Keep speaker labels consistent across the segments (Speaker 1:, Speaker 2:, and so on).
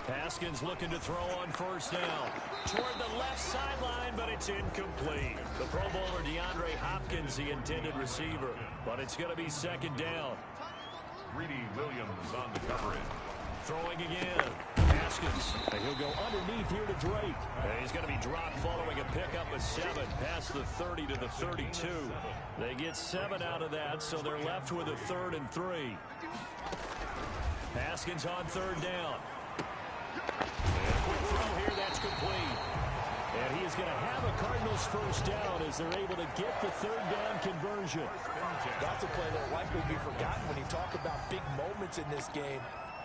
Speaker 1: Haskins looking to throw on first down. Toward the left sideline, but it's incomplete. The Pro Bowler DeAndre Hopkins, the intended receiver. But it's going to be second down.
Speaker 2: Greedy Williams on the coverage.
Speaker 1: Throwing again. Haskins. And he'll go underneath here to Drake. And he's going to be dropped following a pickup of 7 past the 30 to the 32. They get 7 out of that, so they're left with a 3rd and 3. Haskins on third down. And a quick throw here, that's complete. And he is going to have a Cardinals first down as they're able to get the 3rd down conversion.
Speaker 3: That's a play that will likely be forgotten when you talk about big moments in this game.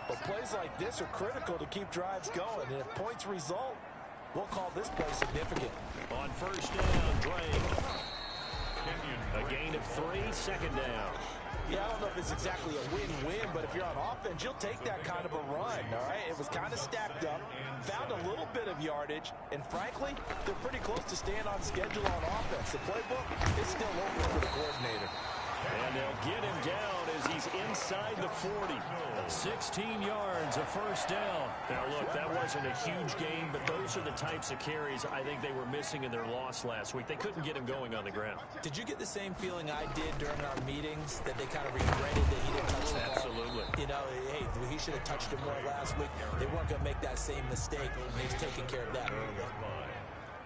Speaker 3: But plays like this are critical to keep drives going. And if points result, we'll call this play significant.
Speaker 1: On first down, Drake. A gain of 3, second down.
Speaker 3: Yeah, I don't know if it's exactly a win-win, but if you're on offense, you'll take that kind of a run, all right? It was kind of stacked up, found a little bit of yardage, and frankly, they're pretty close to staying on schedule on offense. The playbook is still open for the coordinator.
Speaker 1: And they'll get him down as he's inside the 40. 16 yards, a first down. Now, look, that wasn't a huge gain, but those are the types of carries I think they were missing in their loss last week. They couldn't get him going on the ground.
Speaker 3: Did you get the same feeling I did during our meetings, that they kind of regretted that he didn't touch the ball?
Speaker 1: Absolutely.
Speaker 3: You know, hey, he should have touched it more last week. They weren't going to make that same mistake, and he's taking care of that early.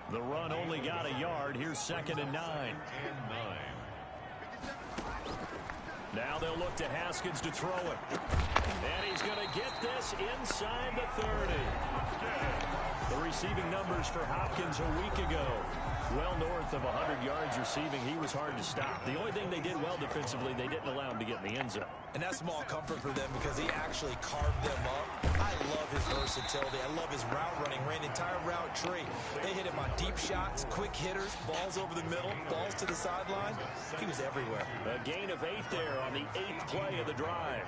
Speaker 1: The run only got a yard. Here's 2nd and 9. Now they'll look to Haskins to throw it. And he's going to get this inside the 30. The receiving numbers for Hopkins a week ago, well north of 100 yards receiving. He was hard to stop. The only thing they did well defensively, they didn't allow him to get in the end zone.
Speaker 3: And that's small comfort for them because he actually carved them up. I love his versatility. I love his route running. Ran the entire route tree. They hit him on deep shots, quick hitters, balls over the middle, balls to the sideline. He was everywhere.
Speaker 1: A gain of 8 there on the 8th play of the drive.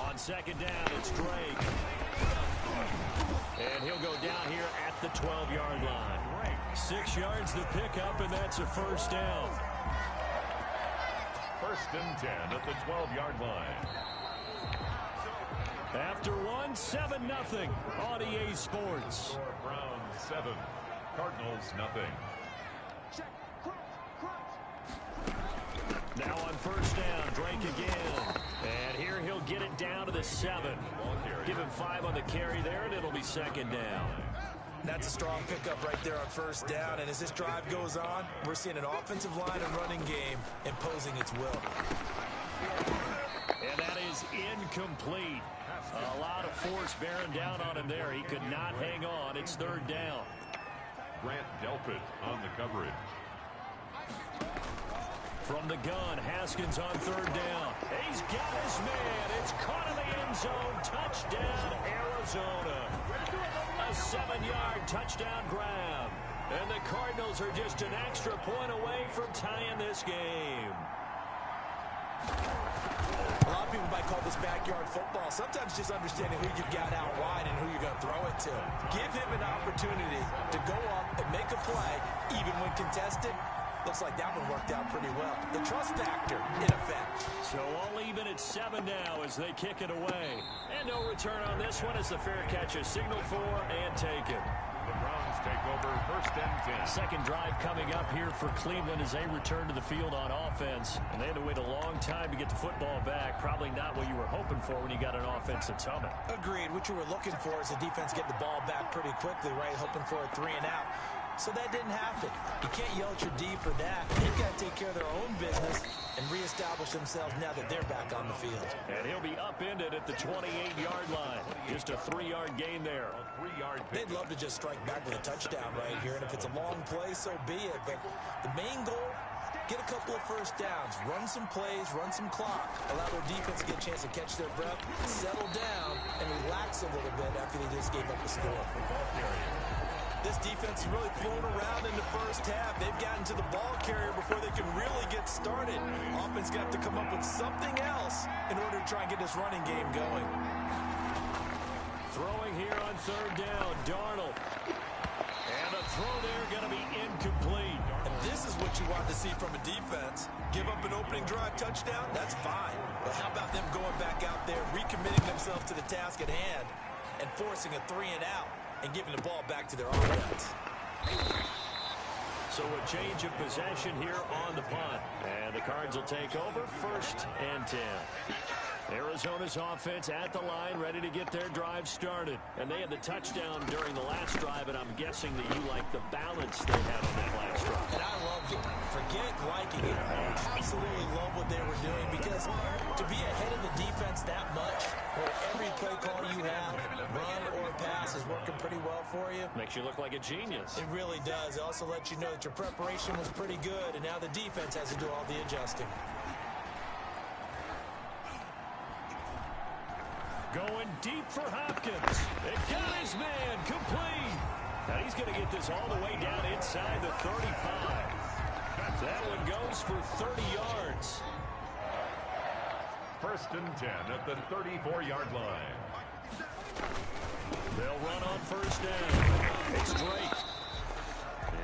Speaker 1: On second down, it's Drake. And he'll go down here at the 12-yard line. 6 yards to pick up, and that's a first down.
Speaker 2: 1st and 10 at the 12-yard line.
Speaker 1: After one, 7-0 on EA Sports.
Speaker 2: Browns 7, Cardinals nothing.
Speaker 1: Now on first down, Drake again. And here he'll get it down to the 7. Give him 5 on the carry there, and it'll be second down.
Speaker 3: That's a strong pickup right there on first down. And as this drive goes on, we're seeing an offensive line and running game imposing its will.
Speaker 1: And that is incomplete. A lot of force bearing down on him there. He could not hang on. It's 3rd down.
Speaker 2: Grant Delpit on the coverage.
Speaker 1: From the gun, Haskins on 3rd down. He's got his man. It's caught in the end zone. Touchdown, Arizona. A 7-yard touchdown grab. And the Cardinals are just an extra point away from tying this game.
Speaker 3: A lot of people might call this backyard football. Sometimes just understanding who you've got out wide and who you're going to throw it to. Give him an opportunity to go up and make a play, even when contested. Looks like that one worked out pretty well. The trust factor, in effect.
Speaker 1: So all even at 7 now as they kick it away. And no return on this one as the fair catch is signaled for and taken.
Speaker 2: The Browns take over 1st and 10.
Speaker 1: Second drive coming up here for Cleveland as they return to the field on offense. And they had to wait a long time to get the football back. Probably not what you were hoping for when you got an offense that's humming.
Speaker 3: Agreed. What you were looking for is the defense getting the ball back pretty quickly, right? Hoping for a 3 and out. So that didn't happen. You can't yell at your D for that. They've got to take care of their own business and reestablish themselves now that they're back on the field.
Speaker 1: And he'll be upended at the 28-yard line. Just a 3-yard gain there.
Speaker 3: They'd love to just strike back with a touchdown right here, and if it's a long play, so be it. But the main goal, get a couple of first downs, run some plays, run some clock, allow their defense to get a chance to catch their breath, settle down, and relax a little bit after they just gave up a score. This defense has really flown around in the first half. They've gotten to the ball carrier before they can really get started. Offense got to come up with something else in order to try and get this running game going.
Speaker 1: Throwing here on 3rd down, Darnold. And the throw there going to be incomplete.
Speaker 3: And this is what you want to see from a defense. Give up an opening drive touchdown, that's fine. But how about them going back out there, recommitting themselves to the task at hand, and forcing a 3 and out and giving the ball back to their offense.
Speaker 1: So a change of possession here on the punt. And the Cards will take over 1st and 10. Arizona's offense at the line, ready to get their drive started. And they had the touchdown during the last drive, and I'm guessing that you like the balance they had on that last drive.
Speaker 3: And I loved it. Forget liking it. Absolutely love what they were doing, because to be ahead of the defense that much, where every play call you have, run or pass, is working pretty well for you.
Speaker 1: Makes you look like a genius.
Speaker 3: It really does. It also lets you know that your preparation was pretty good, and now the defense has to do all the adjusting.
Speaker 1: Going deep for Hopkins. It got his man complete. Now he's going to get this all the way down inside the 35. That one goes for 30 yards.
Speaker 2: 1st and 10 at the 34-yard line.
Speaker 1: They'll run on 1st down. It's Drake.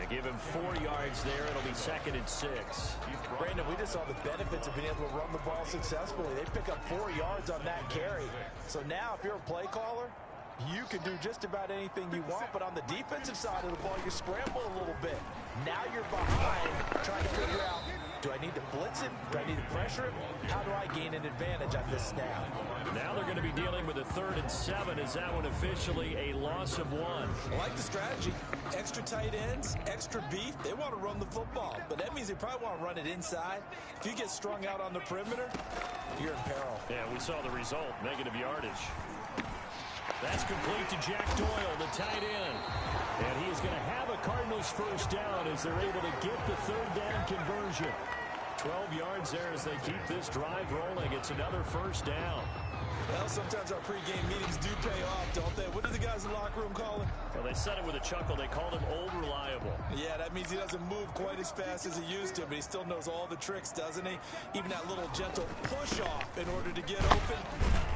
Speaker 1: Give him 4 yards there. It'll be 2nd and 6.
Speaker 3: Brandon, we just saw the benefits of being able to run the ball successfully. They pick up 4 yards on that carry. So now if you're a play caller, you can do just about anything you want, but on the defensive side of the ball, you scramble a little bit. Now you're behind, trying to figure out, do I need to blitz it? Do I need to pressure it? How do I gain an advantage on this snap?
Speaker 1: Now they're going to be dealing with a 3rd and 7. Is that one officially a loss of 1?
Speaker 3: I like the strategy. Extra tight ends, extra beef. They want to run the football, but that means they probably want to run it inside. If you get strung out on the perimeter, you're in peril.
Speaker 1: Yeah, we saw the result, negative yardage. That's complete to Jack Doyle, the tight end. And he is going to have a Cardinals 1st down as they're able to get the 3rd down conversion. 12 yards there as they keep this drive rolling. It's another 1st down.
Speaker 3: Well, sometimes our pregame meetings do pay off, don't they? What do the guys in the locker room call him?
Speaker 1: Well, they said it with a chuckle. They called him Old Reliable.
Speaker 3: Yeah, that means he doesn't move quite as fast as he used to, but he still knows all the tricks, doesn't he? Even that little gentle push-off in order to get open,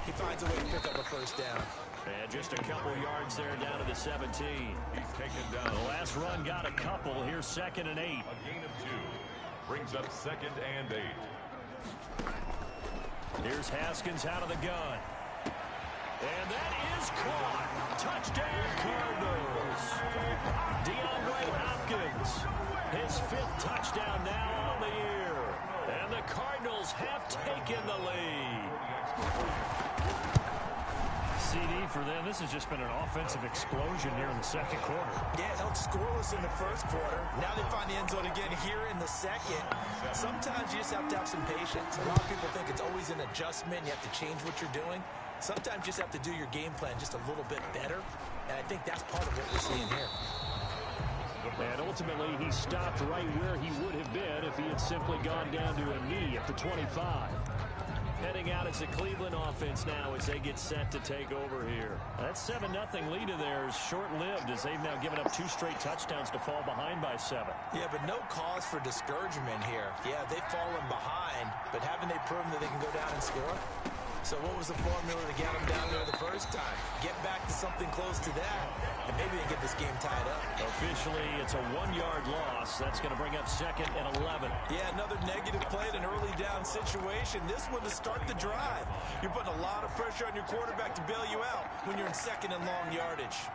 Speaker 3: he finds a way to pick up a 1st down.
Speaker 1: And just a couple yards there down to the 17.
Speaker 2: He's taken down.
Speaker 1: The last run got a couple. Here's 2nd and 8.
Speaker 2: A gain of 2. Brings up 2nd and 8.
Speaker 1: Here's Haskins out of the gun. And that is caught. Touchdown, Cardinals. DeAndre Hopkins. His 5th touchdown now on the year. And the Cardinals have taken the lead. CD for them. This has just been an offensive explosion here in the 2nd quarter.
Speaker 3: Yeah, held scoreless in the 1st quarter. Now they find the end zone again here in the 2nd. Sometimes you just have to have some patience. A lot of people think it's always an adjustment. You have to change what you're doing. Sometimes you just have to do your game plan just a little bit better. And I think that's part of what we're seeing here.
Speaker 1: And ultimately, he stopped right where he would have been if he had simply gone down to a knee at the 25. Heading out as the Cleveland offense now as they get set to take over here. That 7-0 lead of theirs short-lived as they've now given up 2 straight touchdowns to fall behind by 7.
Speaker 3: Yeah, but no cause for discouragement here. Yeah, they've fallen behind, but haven't they proven that they can go down and score? So what was the formula to get them down there the 1st time? Get back to something close to that, and maybe they get this game tied up.
Speaker 1: Officially, it's a 1-yard loss. That's going to bring up 2nd and 11.
Speaker 3: Yeah, another negative play in an early down situation. This one to start the drive. You're putting a lot of pressure on your quarterback to bail you out when you're in 2nd and long yardage.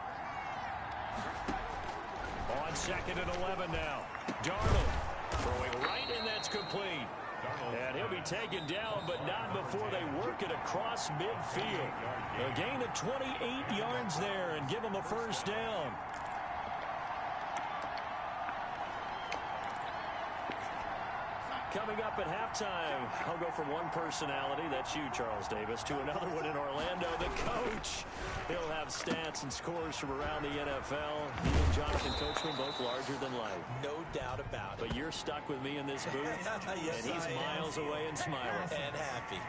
Speaker 1: On 2nd and 11 now. Darnold throwing right, and that's complete. And he'll be taken down, but not before they work it across midfield. A gain of 28 yards there and give him a 1st down. Coming up at halftime, I'll go from one personality, that's you, Charles Davis, to another one in Orlando, the coach. He'll have stats and scores from around the NFL. He and Jonathan Coachman, both larger than life.
Speaker 3: No doubt about it.
Speaker 1: But you're stuck with me in this booth,
Speaker 3: yes,
Speaker 1: and he's miles away and smiling.
Speaker 3: And happy.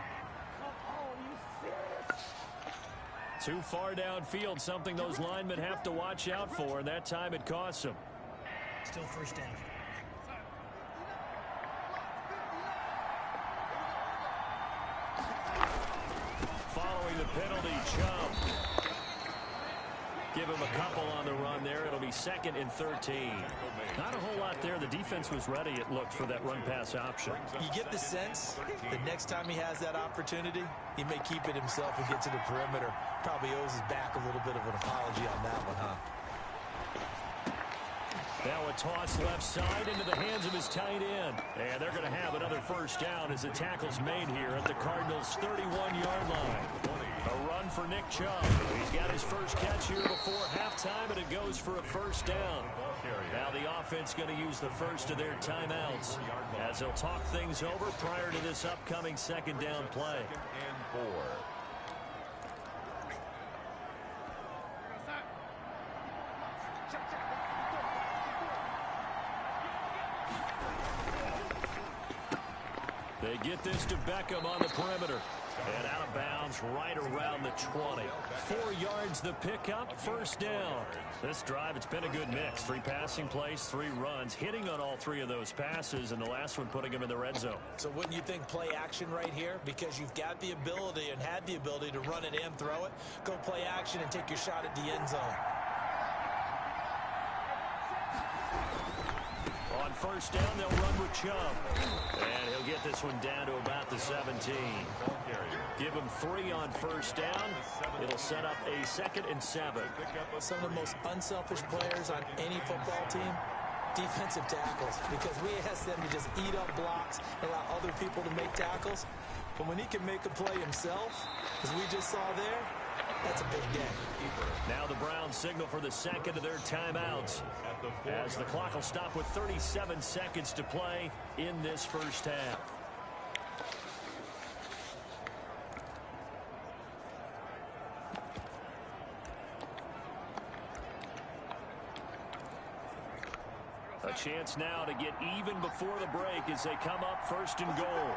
Speaker 1: Too far downfield, something those linemen have to watch out for, and that time it costs them.
Speaker 4: Still 1st down.
Speaker 1: Following the penalty, Chubb. Give him a couple on the run there. It'll be be 2nd and 13. Not a whole lot there. The defense was ready, it looked, for that run-pass option.
Speaker 3: You get the sense that next time he has that opportunity, he may keep it himself and get to the perimeter. Probably owes his back a little bit of an apology on that one, huh?
Speaker 1: Now a toss left side into the hands of his tight end. And they're going to have another first down as the tackle's made here at the Cardinals' 31-yard line. A run for Nick Chubb. He's got his first catch here before halftime, and it goes for a first down. Now the offense going to use the first of their timeouts as they'll talk things over prior to this upcoming 2nd down play.
Speaker 2: 2nd and 4.
Speaker 1: They get this to Beckham on the perimeter. And out of bounds right around the 20. 4 yards the pickup, first down. This drive, it's been a good mix. 3 passing plays, 3 runs, hitting on all 3 of those passes, and the last one putting him in the red zone.
Speaker 3: So wouldn't you think play action right here? Because you've got the ability and had the ability to run it and throw it. Go play action and take your shot at the end zone.
Speaker 1: On first down, they'll run with Chubb. And he'll get this one down to about the 17. Give him 3 on first down. It'll set up a 2nd and 7.
Speaker 3: Some of the most unselfish players on any football team, defensive tackles. Because we ask them to just eat up blocks and allow other people to make tackles. But when he can make a play himself, as we just saw there, that's a big day.
Speaker 1: Now the Browns signal for the 2nd of their timeouts, as the clock will stop with 37 seconds to play in this first half. A chance now to get even before the break as they come up 1st and goal.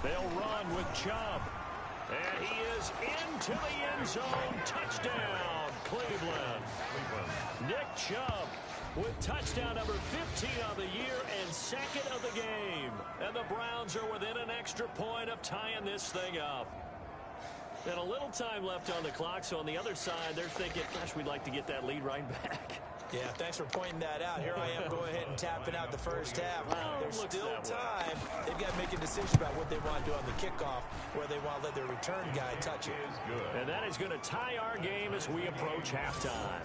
Speaker 1: They'll run with Chubb. And he is into the end zone. Touchdown, Cleveland. Nick Chubb with touchdown number 15 on the year and 2nd of the game. And the Browns are within an extra point of tying this thing up. And a little time left on the clock, so on the other side, they're thinking, gosh, we'd like to get that lead right back.
Speaker 3: Yeah, thanks for pointing that out. Here I am going ahead and tapping out the first half. There's still time. They've got to make a decision about what they want to do on the kickoff, where they want to let their return guy touch it.
Speaker 1: And that is going to tie our game as we approach halftime.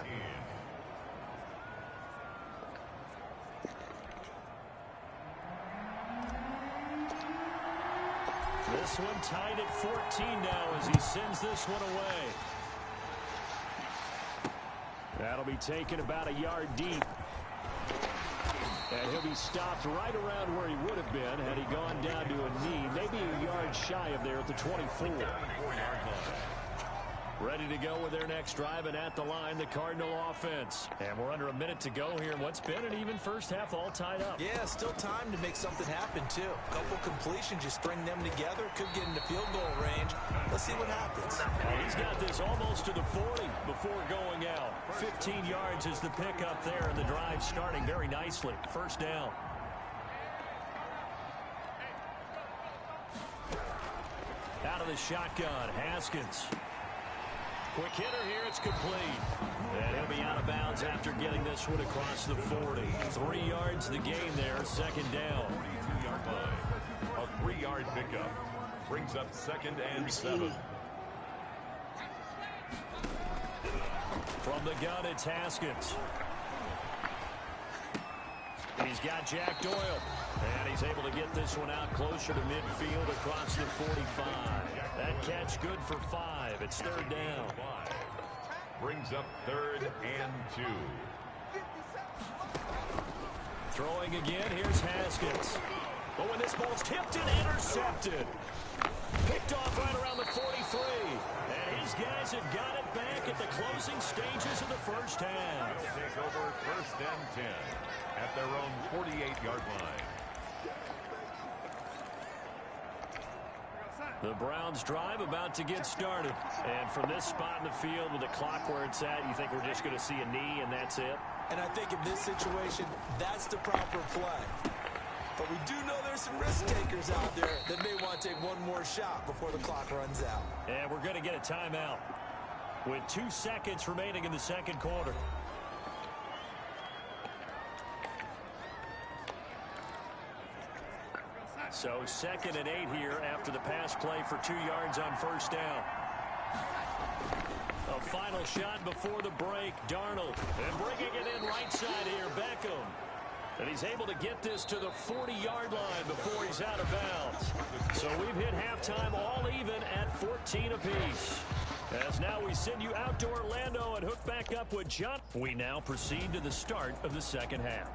Speaker 1: This one tied at 14 now as he sends this one away. That'll be taken about a yard deep. And he'll be stopped right around where he would have been had he gone down to a knee. Maybe a yard shy of there at the 24. Ready to go with their next drive, and at the line, the Cardinal offense. And we're under a minute to go here in what's been an even first half, all tied up.
Speaker 3: Yeah, still time to make something happen, too. A couple completions, you string them together, could get into field goal range. Let's see what happens.
Speaker 1: He's got this almost to the 40 before going out. 15 yards is the pickup there, and the drive starting very nicely. First down. Out of the shotgun, Haskins. Quick hitter here, it's complete. And he'll be out of bounds after getting this one across the 40. 3 yards the gain there, 2nd down.
Speaker 2: 42-yard line. A 3-yard pickup brings up 2nd and 7.
Speaker 1: From the gun, it's Haskins. He's got Jack Doyle. And he's able to get this one out closer to midfield across the 45. That catch good for 5. It's 3rd down.
Speaker 2: Brings up 3rd and 2.
Speaker 1: Throwing again, here's Haskins. But when this ball's tipped and intercepted. Picked off right around the 43. And his guys have got it back at the closing stages of the first half.
Speaker 2: They'll take over 1st and 10 at their own 48-yard line.
Speaker 1: The Browns drive about to get started. And from this spot in the field with the clock where it's at, you think we're just going to see a knee and that's it?
Speaker 3: And I think in this situation, that's the proper play. But we do know there's some risk takers out there that may want to take one more shot before the clock runs out.
Speaker 1: And we're going to get a timeout with 2 seconds remaining in the second quarter. So 2nd and 8 here after the pass play for 2 yards on first down. A final shot before the break. Darnold. And bringing it in right side here, Beckham. And he's able to get this to the 40-yard line before he's out of bounds. So we've hit halftime all even at 14 apiece. As now we send you out to Orlando and hook back up with John. We now proceed to the start of the second half.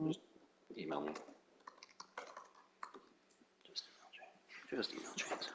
Speaker 5: Just email me. Just email James. Just email James.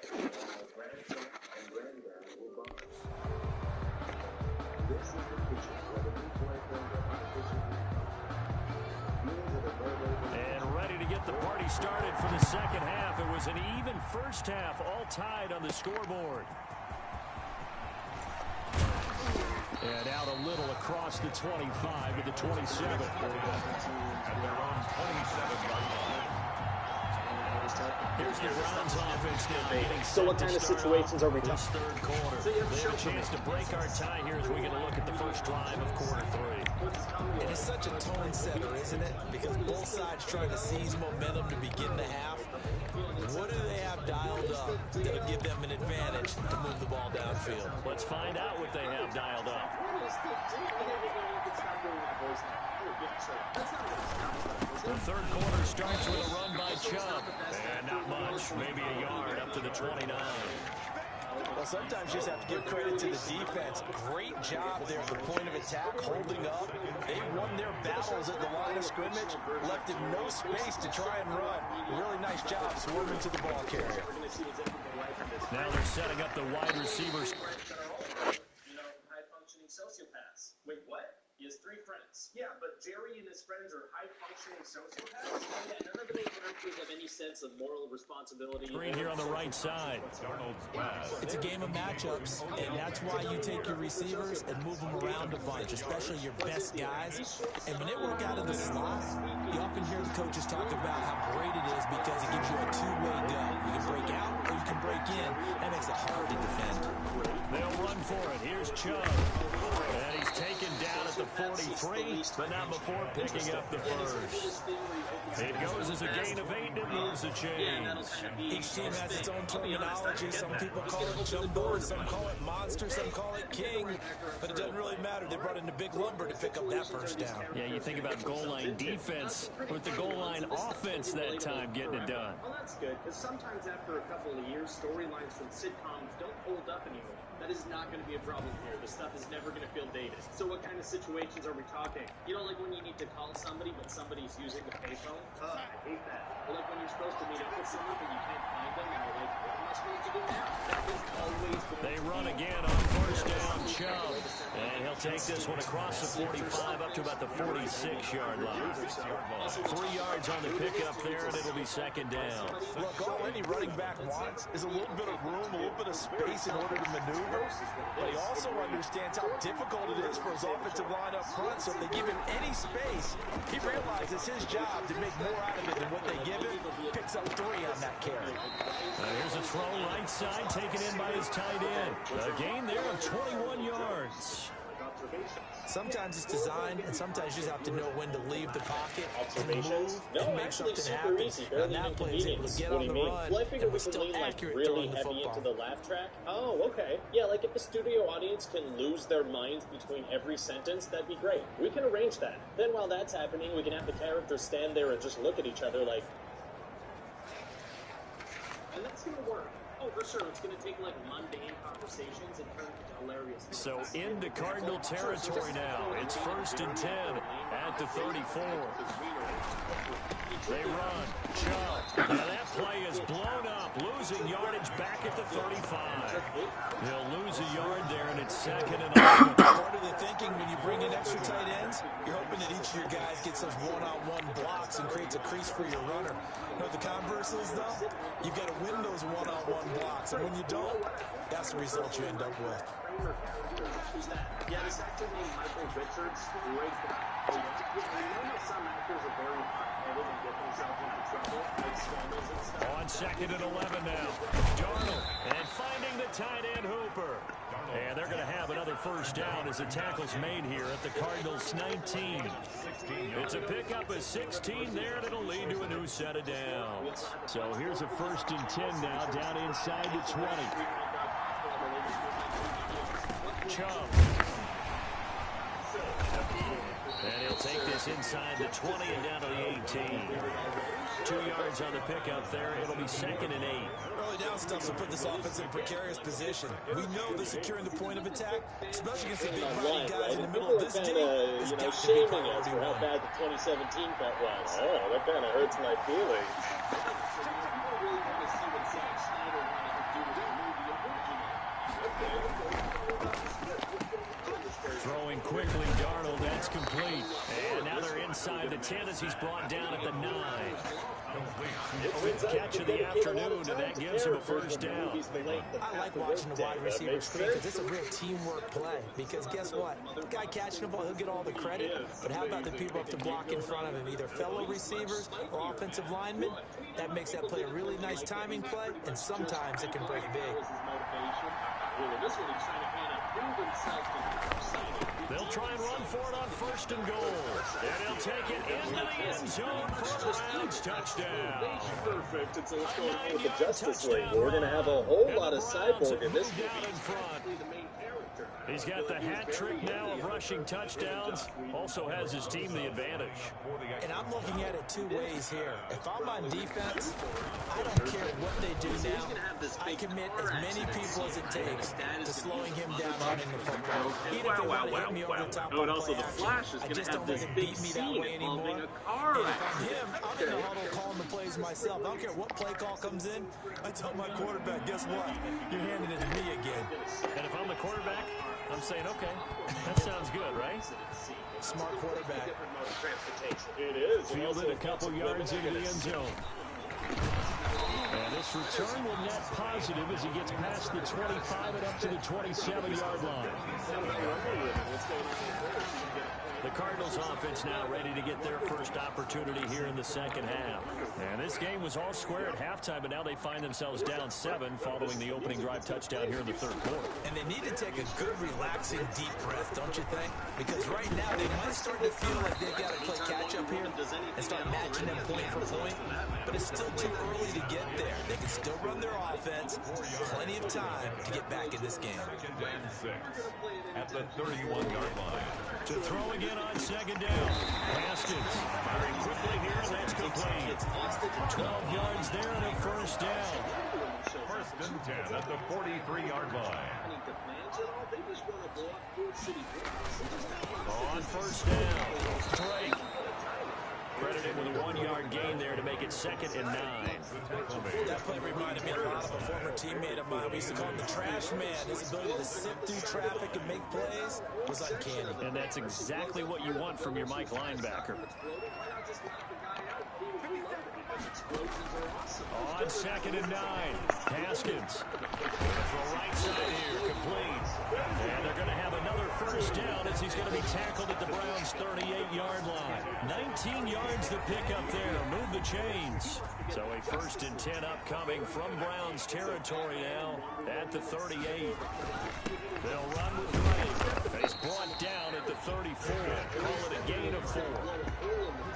Speaker 1: And ready to get the party started for the second half. It was an even first half, all tied on the scoreboard. And out a little across the 25 to the 27.
Speaker 2: At their own 27-yard line.
Speaker 1: Here's the Browns offense now getting
Speaker 6: So what kind of situations are we
Speaker 1: this third quarter? They have a chance to break our tie here as we get a look at the first drive of quarter three.
Speaker 3: It is such a tone setter, isn't it? Because both sides trying to seize momentum to begin the half. What do they have dialed up that'll give them an advantage to move the ball downfield?
Speaker 1: Let's find out what they have dialed up. The third quarter starts with a run by Chubb. And not much, maybe a yard up to the 29.
Speaker 3: Well, sometimes you just have to give credit to the defense. Great job there at the point of attack, holding up. They won their battles at the line of scrimmage, left him no space to try and run. Really nice job swarming to the ball carrier.
Speaker 1: Now they're setting up the wide receivers.
Speaker 7: High-functioning sociopaths. Wait, what? He has 3 friends. Yeah, but Jerry and his friends are high-functioning sociopaths? Yeah, none of the main characters have any sense of moral responsibility.
Speaker 1: Green here on the right side.
Speaker 2: Darnold's pass.
Speaker 3: It's a game of matchups, and that's why you take your receivers and move them around a bunch, especially your best guys. And when they work out of the slot, you often hear the coaches talk about how great it is because it gives you a two-way go. You can break out or you can break in. That makes it hard to defend.
Speaker 1: They'll run for it. Here's Chubb. And he's taken down at the 43, but not before picking up the first. It goes as a gain of 8 and it moves the chains.
Speaker 3: Each team has its own terminology. Some people call it jumbo, some call it monster, some call it king. But it doesn't really matter. They brought in a big lumber to pick up that first down.
Speaker 1: Yeah, you think about goal line defense with the goal line offense that time getting it done.
Speaker 7: Well, that's good, because sometimes after a couple of years, storylines from sitcoms don't hold up anymore. That is not going to be a problem here. The stuff is never going to feel dated. So what kind of situations are we talking? You know, like when you need to call somebody, but somebody's using the payphone? I hate that. Or like when you're supposed to meet up with someone, but you can't find them, and you're like, what am I supposed to do now? That is always going
Speaker 1: They run again on first down, Chubb. And he'll take this one across the 45 up to about the 46-yard line. 3 yards on the pickup there, and it'll be second down.
Speaker 3: Look, all any running back wants is a little bit of room, a little bit of space in order to maneuver. But he also understands how difficult it is for his offensive line up front. So if they give him any space, he realizes his job to make more out of it than what they give him. Picks up 3 on that carry.
Speaker 1: Here's a throw right side taken in by his tight end. A gain there of 21 yards.
Speaker 3: Sometimes it's designed, and sometimes you just have to know when to leave the pocket and move and make something happen. And that play is able to get on the run and was still accurate
Speaker 6: really
Speaker 3: throwing the
Speaker 6: heavy
Speaker 3: football.
Speaker 6: into the laugh track. Oh, okay. Yeah, like if the studio audience can lose their minds between every sentence, that'd be great. We can arrange that. Then while that's happening, we can have the characters stand there and just look at each other like...
Speaker 7: And that's going to work. Oh, for sure. It's going to take, like, mundane conversations and turn into hilarious.
Speaker 1: So into Cardinal territory now. It's 1st and 10 at the 34. They run. Chubb. Now that play is blown up. Losing yardage back at the 35. They'll lose a yard there, and it's 2nd and 11.
Speaker 3: Part of the thinking when you bring in extra tight ends, you're hoping that each of your guys gets those one-on-one blocks and creates a crease for your runner. You know what the converse is, though? You've got to win those one-on-one blocks, and when you don't, that's the result you end up with.
Speaker 7: Yeah, this actor named Michael Richards, great guy. You know how some actors are very hot-headed and get themselves into trouble, like scandals and stuff?
Speaker 1: On 2nd and 11 now. Darnold, and finding the tight end Hooper. And they're going to have another first down as the tackle's made here at the Cardinals' 19. It's a pickup of 16 there, and it'll lead to a new set of downs. So here's a 1st and 10 now, down inside the 20. Chubb. And he'll take this inside the 20 and down to the 18. 2 yards on the pickup there. It'll be 2nd and 8.
Speaker 3: Early down stuff will put this offense in a precarious position. We know that securing the point of attack, especially against the big body guys in the middle of this team, has got to be
Speaker 6: shaming us
Speaker 3: priority
Speaker 6: for how
Speaker 3: one.
Speaker 6: bad the 2017 cut was. Oh, that kind of hurts my feelings.
Speaker 7: So you really want to see what Zack Snyder wanted to do
Speaker 1: Throwing quickly, Darnold, that's complete. And now they're inside the 10 as he's brought down at the 9. Fifth catch of the afternoon, and that gives him a first down.
Speaker 3: I like watching the wide receiver screen because it's a real teamwork play. Because guess what? The guy catching the ball, he'll get all the credit. But how about the people up to block in front of him, either fellow receivers or offensive linemen? That makes that play a really nice timing play, and sometimes it can break big.
Speaker 1: They'll try and run for it on first and goal. And he'll take it into the end zone for a Browns touchdown.
Speaker 6: Perfect. And so what's going on with the Justice League? We're going to have a whole lot of Cyborg in this
Speaker 1: down in front. He's got the hat trick now of rushing touchdowns. Also has his team the advantage.
Speaker 3: And I'm looking at it two ways here. If I'm on defense, I don't care what they do now. I commit as many people as it takes to slowing him down running the football. Even if they want to hit me over the top on play action, I just don't let him beat me that way anymore. And if I'm him, I'm in the huddle calling the plays myself. I don't care what play call comes in. I tell my quarterback, guess what? You're handing it to me again.
Speaker 1: And if I'm the quarterback, I'm saying, okay, that sounds good, right?
Speaker 3: Smart quarterback.
Speaker 6: It is.
Speaker 1: Fielded a couple yards into the end zone. And this return will net positive as he gets past the 25 and up to the 27-yard line. The Cardinals offense now ready to get their first opportunity here in the second half. And this game was all square at halftime, but now they find themselves down 7 following the opening drive touchdown here in the third quarter.
Speaker 3: And they need to take a good, relaxing, deep breath, don't you think? Because right now they might start to feel like they've got to play catch-up here and start matching them point for point. But it's still too early to get there. They can still run their offense. Plenty of time to get back in this game.
Speaker 2: Second and 6 at the 31-yard line.
Speaker 1: To throw again on second down. Haskins firing quickly here, and that's complete. 12 yards there and a first down.
Speaker 2: First and 10 at the 43-yard line.
Speaker 1: On first down, Drake. Credited with a 1-yard gain there to make it 2nd and 9.
Speaker 3: That play reminded me a lot of a former teammate of mine. We used to call him the trash man. His ability to sift through traffic and make plays was uncanny.
Speaker 1: And that's exactly what you want from your Mike linebacker. On 2nd and 9, Haskins. For right side here, complete. And they're going to have another first down as he's going to be tackled at the Browns' 38-yard line. 19 yards to pick up there. Move the chains. So a 1st and 10 upcoming from Browns territory now at the 38. They'll run with Drake. And he's brought down at the 34. Call it a gain of 4.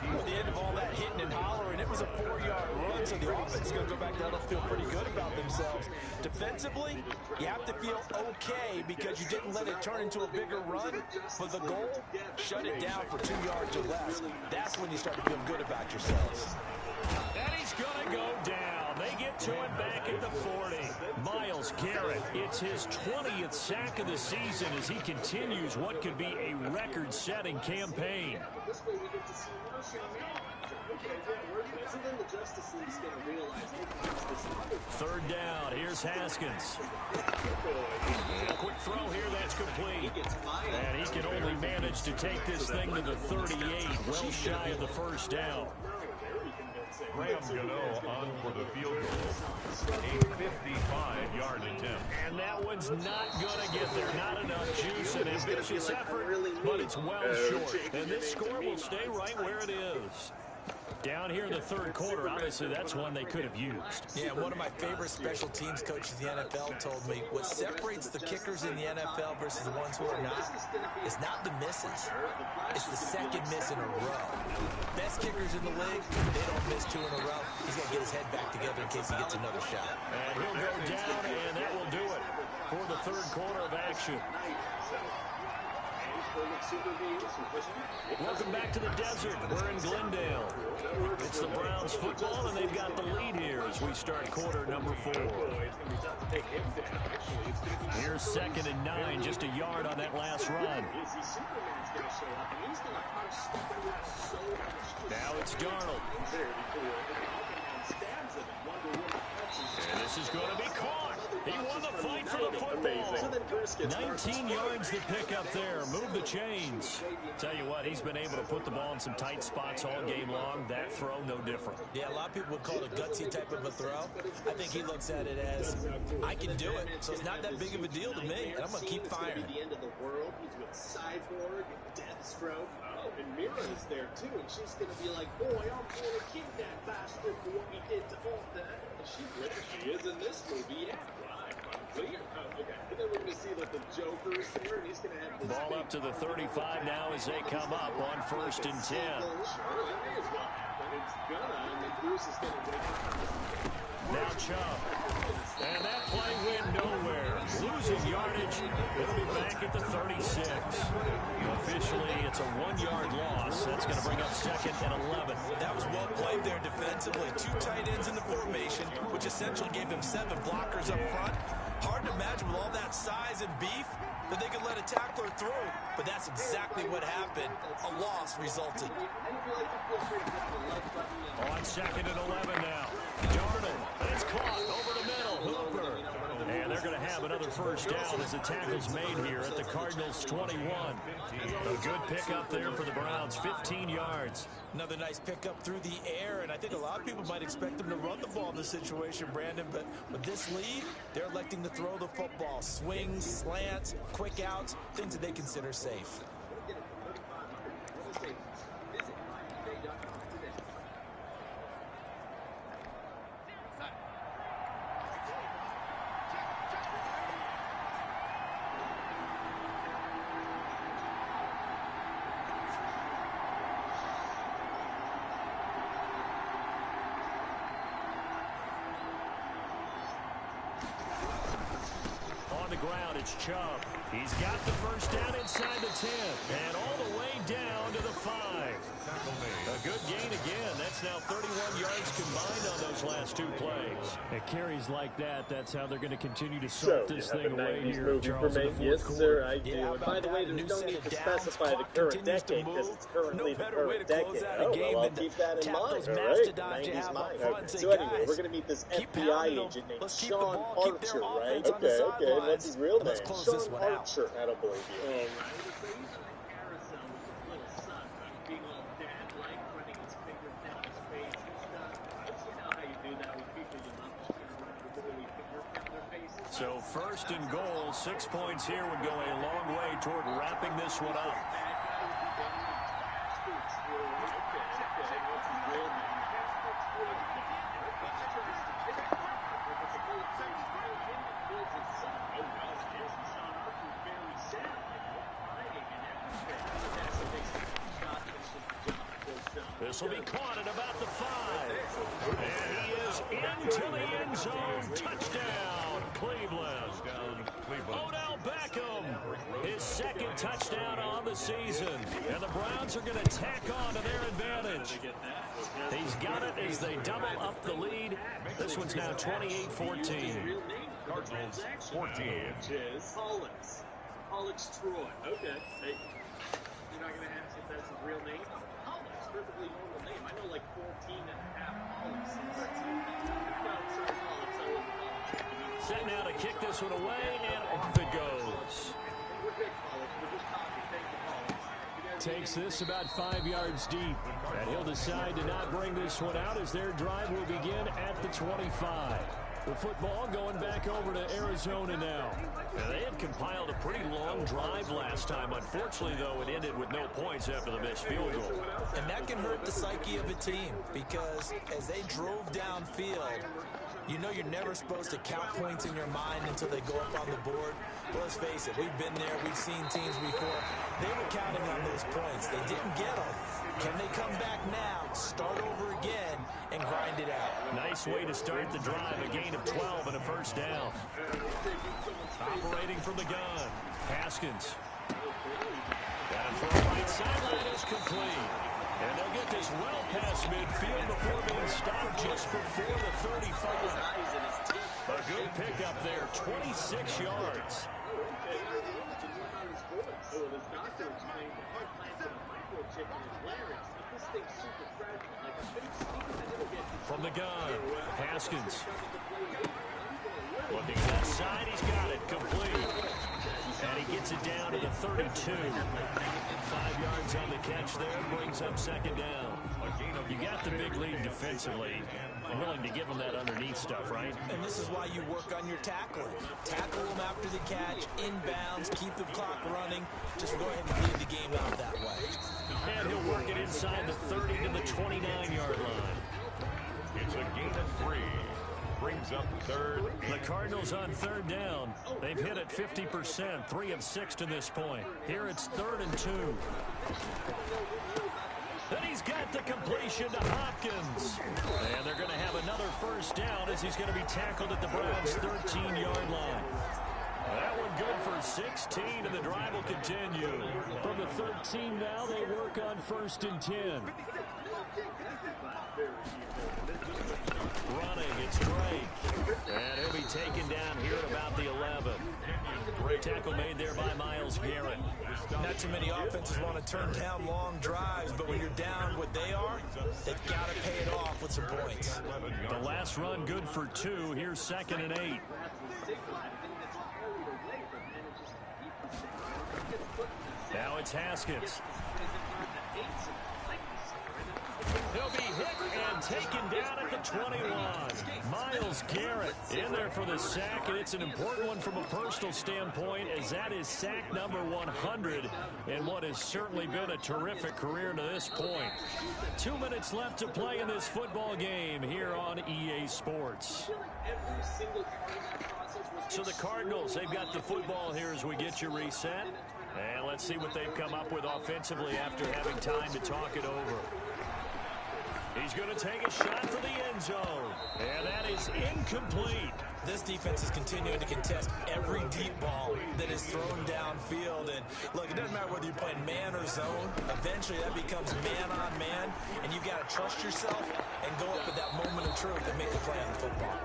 Speaker 3: At the end of all that hitting and hollering, it was a 4-yard run, so the offense is going to go back there and feel pretty good about themselves. Defensively, you have to feel okay because you didn't let it turn into a bigger run. For the goal, shut it down for 2 yards or less. That's when you start to feel good about yourselves.
Speaker 1: And he's going to go down. They get to him back at the 40. Myles Garrett, it's his 20th sack of the season as he continues what could be a record-setting campaign. Third down, here's Haskins. Quick throw here, that's complete. And he can only manage to take this thing to the 38, well shy of the first down.
Speaker 2: Graham Gano on for the field goal. A 55-yard attempt.
Speaker 1: And that one's not going to get there. Not enough juice and ambitious effort, but it's well short. And this score will stay right where it is. Down here in the third quarter, obviously that's one they could have used.
Speaker 3: Yeah, one of my favorite special teams coaches in the NFL told me what separates the kickers in the NFL versus the ones who are not is not the misses. It's the second miss in a row. Best kickers in the league, they don't miss 2 in a row. He's got to get his head back together in case he gets another shot.
Speaker 1: And he'll go down, and that will do it for the third quarter of action. Welcome back to the desert. We're in Glendale. It's the Browns football, and they've got the lead here as we start quarter number 4. Here's 2nd and 9, just a yard on that last run. Now it's Darnold. And this is going to be caught. He won the fight for the football.
Speaker 6: So then Chris gets
Speaker 1: 19 yards to pick up there. Move the chains. Tell you what, he's been able to put the ball in some tight spots all game long. That throw, no different.
Speaker 3: Yeah, a lot of people would call it a gutsy type of a throw. I think he looks at it as, I can do it, so it's not that big of a deal to me, and I'm going to keep firing.
Speaker 7: The end of the world. He's with Cyborg, Deathstroke. Oh, and Mira is there too, and she's going to be like, boy, I'm going to kick that bastard for what he did to Alta. She is in this movie, yeah. Clear. Oh, okay. And then we're going to see that the Joker is there, and he's going to have this
Speaker 1: Ball up to the 35 now as they come up on 1st and 10.
Speaker 7: Sure, that may as well happen. It's gonna, and then Bruce is going to wake up.
Speaker 1: Now Chubb. And that play went nowhere. Losing yardage. It'll be back at the 36. Officially, it's a 1-yard loss. That's going to bring up 2nd and 11.
Speaker 3: That was well played there defensively. 2 tight ends in the formation, which essentially gave them 7 blockers up front. Hard to imagine with all that size and beef that they could let a tackler through. But that's exactly what happened. A loss resulted.
Speaker 1: On 2nd and 11 now. Darnold. And it's caught over the middle. Hooper. And they're going to have another first down as the tackle's made here at the Cardinals' 21. A good pickup there for the Browns. 15 yards.
Speaker 3: Another nice pickup through the air, and I think a lot of people might expect them to run the ball in this situation, Brandon, but with this lead, they're electing to throw the football. Swings, slants, quick outs, things that they consider safe.
Speaker 1: Ground, it's Chubb. He's got the first down inside the 10 and all the way down to the 5. A good gain again. That's now 31 yards combined on those last 2 plays. At carries like that, that's how they're going to continue to sort this thing away here, Charles, in the fourth quarter.
Speaker 6: Sir, I do. And by the way, there's no need to specify the current decade because it's currently the current decade. Oh, well, I'll keep that in mind, all right? 90s mind. Okay. So anyway, we're going to meet this FBI agent named Sean Archer, right? Okay. What's his real name? Sean Archer. I don't believe you.
Speaker 1: So 1st and goal, 6 points here would go a long way toward wrapping this one up. This will be caught at about the 5. And he is into the end zone. Touchdown, Cleveland. Odell Beckham, his 2nd touchdown on the season. And the Browns are going to tack on to their advantage. He's got it as they double up the lead. This one's now 28-14.
Speaker 2: Cardinals 14.
Speaker 7: Pollux Troy. Okay. Hey, you're not going to ask if that's his real name? Pollux, perfectly normal name. I know like 14 and a half Pollux.
Speaker 1: Set now to kick this one away, and off it goes. Takes this about 5 yards deep, and he'll decide to not bring this one out as their drive will begin at the 25. The football going back over to Arizona now. Now, they had compiled a pretty long drive last time. Unfortunately, though, it ended with no points after the missed field goal.
Speaker 3: And that can hurt the psyche of a team because as they drove downfield, you know you're never supposed to count points in your mind until they go up on the board. Well, let's face it, we've been there. We've seen teams before. They were counting on those points. They didn't get them. Can they come back now, start over again, and grind it out?
Speaker 1: Nice way to start the drive. A gain of 12 and a first down. Operating from the gun. Haskins. Got him for a right sideline is complete. And they'll get this well past midfield before being stopped just before the 35. A good pickup there, 26 yards. From the gun, Haskins. Looking left side, he's got it, complete. And he gets it down to the 32. 5 yards on the catch there, brings up second down. You got the big lead defensively. Willing to give them that underneath stuff, right?
Speaker 3: And this is why you work on your tackling. Tackle them after the catch, inbounds, keep the clock running. Just go ahead and lead the game out that way.
Speaker 1: And he'll work it inside the 30 to the 29-yard line.
Speaker 2: It's a gain of 3. Brings up third.
Speaker 1: The Cardinals on third down. They've hit it 50%, 3 of 6 to this point. Here it's 3rd and 2. And he's got the completion to Hopkins. And they're going to have another first down as he's going to be tackled at the Browns' 13-yard line. That one good for 16, and the drive will continue. From the 13 now, they work on 1st and 10. Running, it's Drake. And he'll be taken down here at about the 11. Great tackle made there by Myles Garrett.
Speaker 3: Not too many offenses want to turn down long drives, but when you're down what they are, they've got to pay it off with some points.
Speaker 1: The last run good for 2. Here's 2nd and 8. Now it's Haskins. He'll be hit and taken down at the 21. Myles Garrett in there for the sack, and it's an important one from a personal standpoint, as that is sack number 100 in what has certainly been a terrific career to this point. 2 minutes left to play in this football game here on EA Sports. So the Cardinals, they've got the football here as we get you reset. And let's see what they've come up with offensively after having time to talk it over. He's going to take a shot for the end zone. And that is incomplete.
Speaker 3: This defense is continuing to contest every deep ball that is thrown downfield. And look, it doesn't matter whether you're playing man or zone. Eventually that becomes man on man. And you've got to trust yourself and go up at that moment of truth and make a play on the football.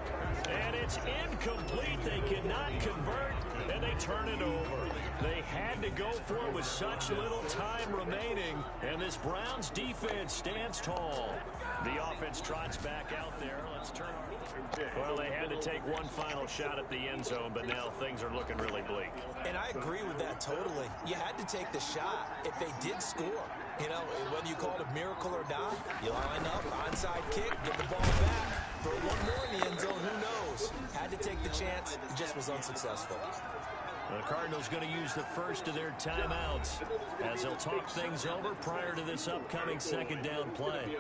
Speaker 1: And it's incomplete. They cannot convert, and they turn it over. They had to go for it with such little time remaining, and this Browns defense stands tall. The offense trots back out there. Let's turn. Well, they had to take one final shot at the end zone, but now things are looking really bleak.
Speaker 3: And I agree with that totally. You had to take the shot if they did score. You know, whether you call it a miracle or not, you line up, onside kick, get the ball back. For one more in the end zone, who knows? Had to take the chance, just was unsuccessful.
Speaker 1: The Cardinals going to use the first of their timeouts as they'll talk things over prior to this upcoming 2nd down play.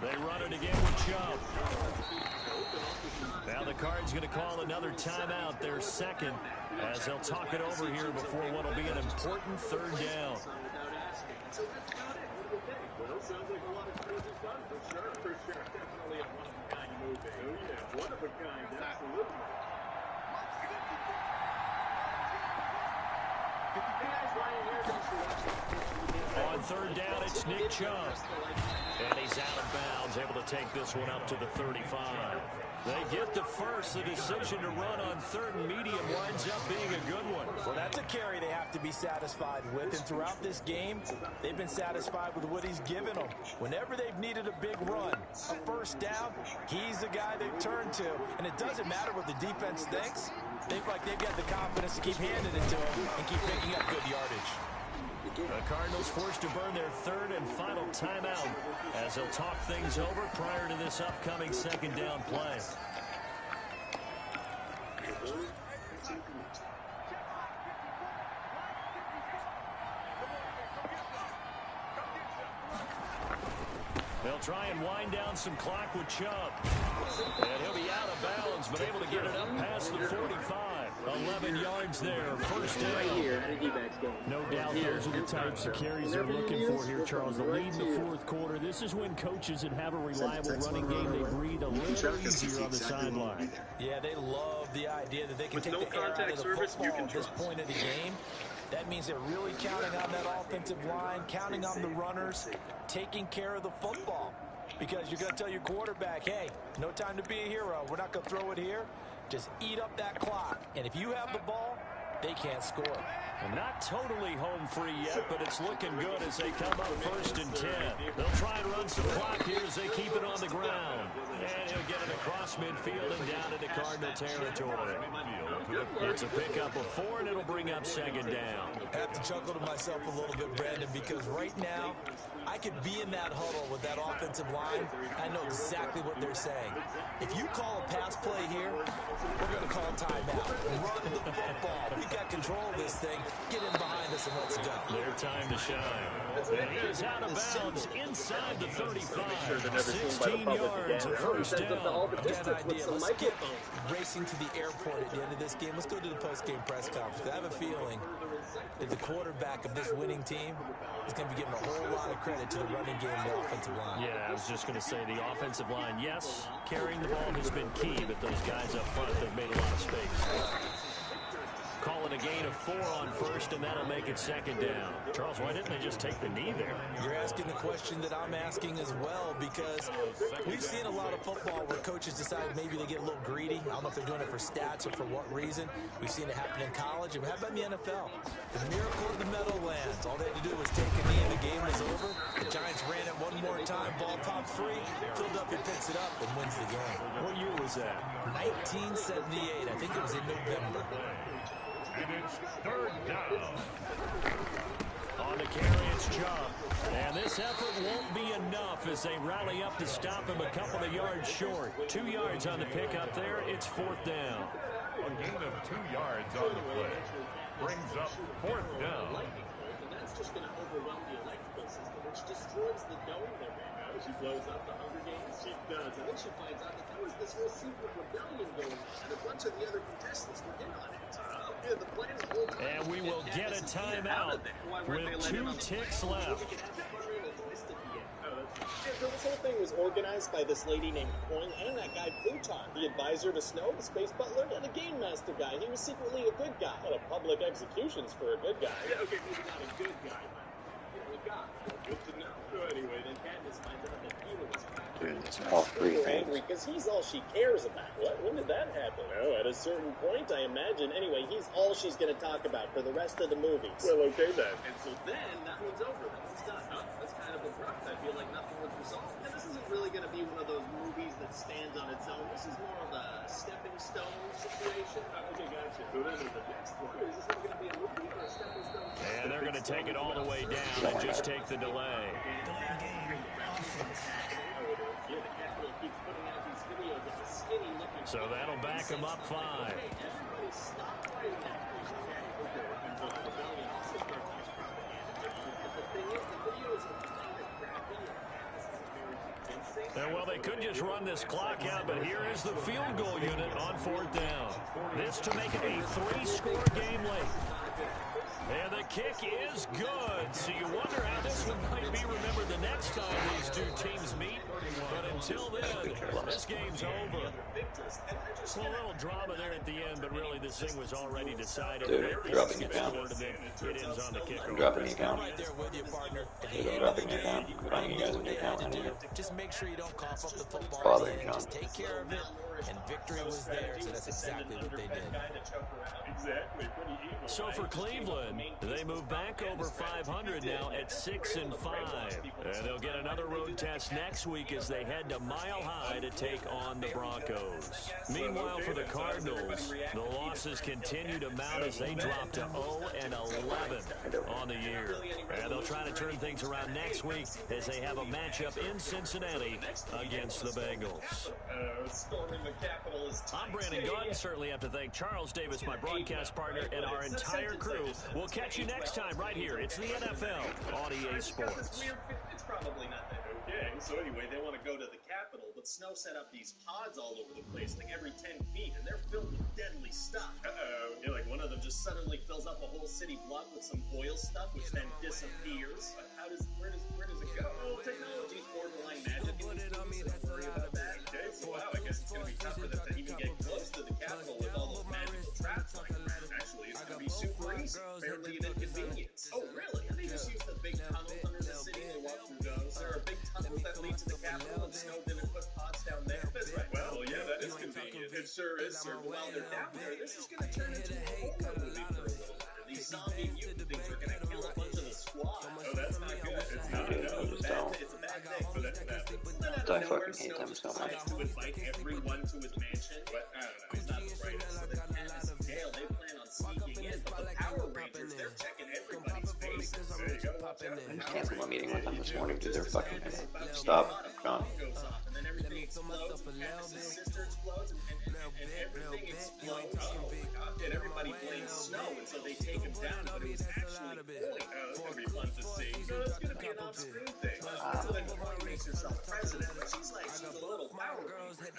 Speaker 1: They run it again with Chubb. Now the Cards going to call another timeout, their second, as they'll talk it over here before what will be an important 3rd down. On 3rd down, it's Nick Chubb. And he's out of bounds, able to take this one up to the 35. They get the first. The decision to run on 3rd and medium winds up being a good one.
Speaker 3: Well, that's a carry they have to be satisfied with. And throughout this game, they've been satisfied with what he's given them. Whenever they've needed a big run, a first down, he's the guy they've turned to. And it doesn't matter what the defense thinks. They've got the confidence to keep handing it to him and keep picking up good yardage.
Speaker 1: The Cardinals forced to burn their 3rd and final timeout as they'll talk things over prior to this upcoming 2nd down play. They'll try and wind down some clock with Chubb. And he'll be out of bounds, but able to get it up past the 45. 11 yards there, first down.
Speaker 6: Right here,
Speaker 1: No doubt those are the types of carries they're looking for here, Charles. The lead in the 4th quarter. This is when coaches that have a reliable running game, they breathe a little easier on the sideline.
Speaker 3: Yeah, they love the idea that they can take the air out of the football at this point of the game. That means they're really counting on that offensive line, counting on the runners, taking care of the football. because you're going to tell your quarterback, hey, no time to be a hero. We're not going to throw it here. Just eat up that clock. And if you have the ball, they can't score.
Speaker 1: Well, not totally home free yet, but it's looking good as they come up 1st and 10. They'll try and run some clock here as they keep it on the ground. And he'll get it across midfield and down into Cardinal territory. It's a pickup of 4, and it'll bring up 2nd down.
Speaker 3: I have to chuckle to myself a little bit, Brandon, because right now, I could be in that huddle with that offensive line. I know exactly what they're saying. If you call a pass play here, we're going to call timeout. Run the football. We got control of this thing. Get in behind us and let's go.
Speaker 1: Their time to shine. And he is out of bounds inside the 35. 16 yards, a 1st down.
Speaker 3: I've got an idea. Let's get racing to the airport at the end of this game. Let's go to the post-game press conference. I have a feeling that the quarterback of this winning team is going to be giving a whole lot of credit to the running game and the offensive line.
Speaker 1: Yeah, I was just going to say the offensive line, yes, carrying the ball has been key, but those guys up front have made a lot of space. Call it a gain of 4 on 1st, and that'll make it 2nd down. Charles, why didn't they just take the knee there?
Speaker 3: You're asking the question that I'm asking as well, because we've seen a lot of football where coaches decide maybe they get a little greedy. I don't know if they're doing it for stats or for what reason. We've seen it happen in college. And how about in the NFL? The miracle of the Meadowlands. All they had to do was take a knee and the game was over. The Giants ran it one more time. Ball popped free. Philadelphia picks it up and wins the game.
Speaker 1: What year was that?
Speaker 3: 1978. I think it was in November.
Speaker 2: And it's 3rd down.
Speaker 1: On the carry, it's Chubb. And this effort won't be enough as they rally up to stop him a couple of yards short. 2 yards on the pickup there. It's 4th down.
Speaker 2: A gain of 2 yards on the play. Brings up 4th down.
Speaker 7: And that's just going to overwhelm the electrical system, which destroys the dome there, man. She blows up the Hunger Games. She does. And then she finds out that there was this whole secret rebellion going on, and a bunch of the other contestants were in on it. Yeah, the plan the whole time.
Speaker 1: And we will get a timeout with 2 ticks left.
Speaker 6: This whole thing was organized by this lady named Coin and that guy Pluton, the advisor to Snow, the space butler, and the game master guy. He was secretly a good guy. A lot of public executions for a good guy.
Speaker 7: Yeah, okay, maybe not a good guy, but a guy. Good to know. So anyway, then Katniss finds out that Peter was
Speaker 5: Dude, it's all 3
Speaker 6: angry because he's all she cares about. What? When did that happen? Oh, at a certain point, I imagine. Anyway, he's all she's going to talk about for the rest of the movies.
Speaker 7: Well, okay then. And so then, that one's over. That one's done. Oh, that's kind of abrupt. I feel like nothing was resolved. And this isn't really going to be one of those movies that stands on its own. This is more of a stepping stone situation. Okay, gotcha. So then the next one. Is this going to be a movie or a stepping stone?
Speaker 1: And they're going to take it all the way down and just take the delay. So that'll back him up 5. And well, they could just run this clock out, but here is the field goal unit on 4th down. This to make it a 3-score game late. And the kick is good. So you wonder how this one might be remembered the next time these 2 teams meet. But until then, this game's over. A little drama there at the end, but really this thing was already decided.
Speaker 5: Dude, dropping it down.
Speaker 1: It ends on the kickoff.
Speaker 5: I'm dropping the account.
Speaker 3: Right there with you, partner.
Speaker 5: Dude, I'm dropping the account. I'm putting you guys in the account right here.
Speaker 3: Just make sure you don't cough up the football.
Speaker 5: Father,
Speaker 3: and just take care of it, and victory was there. So that's exactly what they did.
Speaker 1: So for Cleveland, they move back over 500 now at 6-5. And they'll get another road test next week as they head to Mile High to take on the Broncos. Meanwhile, for the Cardinals, the losses continue to mount as they drop to 0-11 on the year. And they'll try to turn things around next week as they have a matchup in Cincinnati against the Bengals. I'm Brandon Gunn. Certainly have to thank Charles Davis, my broadcast partner, and our entire crew. We'll catch you next time right here. It's the NFL on EA Sports.
Speaker 7: It's probably not that okay. So anyway, they want to go to the Capitol, but Snow set up these pods all over the place, like every 10 feet, and they're filled with deadly stuff. Yeah, like one of them just suddenly fills up a whole city block with some oil stuff, which then disappears. Where does it go? Well, technology's borderline magic. Don't worry about that. Okay, so wow, I guess it's going to be tough for them to even get close to the Capitol with all those magical traps lying around. Actually, it's going to be super easy. Barely an inconvenience. Oh, really? They just use the big tunnels under the city. They walk through those. There are big tunnels that lead to the Capitol.
Speaker 6: It sure is, sir. But while they're down there, this is going to turn into a horror movie for a little bit. These zombie mutant things are going to kill a bunch of the squad. Oh, that's not good. It's not
Speaker 5: Dude,
Speaker 6: no,
Speaker 5: I just don't.
Speaker 6: it's a bad thing. So that happens. Then out
Speaker 5: I
Speaker 6: of nowhere,
Speaker 5: fucking hate
Speaker 6: Snow
Speaker 5: them
Speaker 6: just
Speaker 5: so much.
Speaker 6: decides to invite everyone to his mansion. But I don't know, he's not the brightest. So then Katniss and Gale, they plan on sneaking in, but the Power Rangers, they're checking everybody's faces. So you gotta watch out.
Speaker 5: I just canceled my meeting with them this morning, dude. They're fucking stop, John.
Speaker 6: Goes off, and then everything explodes, and Katniss' sister explodes, and everything explodes. Oh my god, and everybody blames Snow, and so they take him down, but it was actually Boy. That's gonna be fun to see. So it's gonna be an off-screen thing. So then Boy makes herself president, but she's a little power ranger.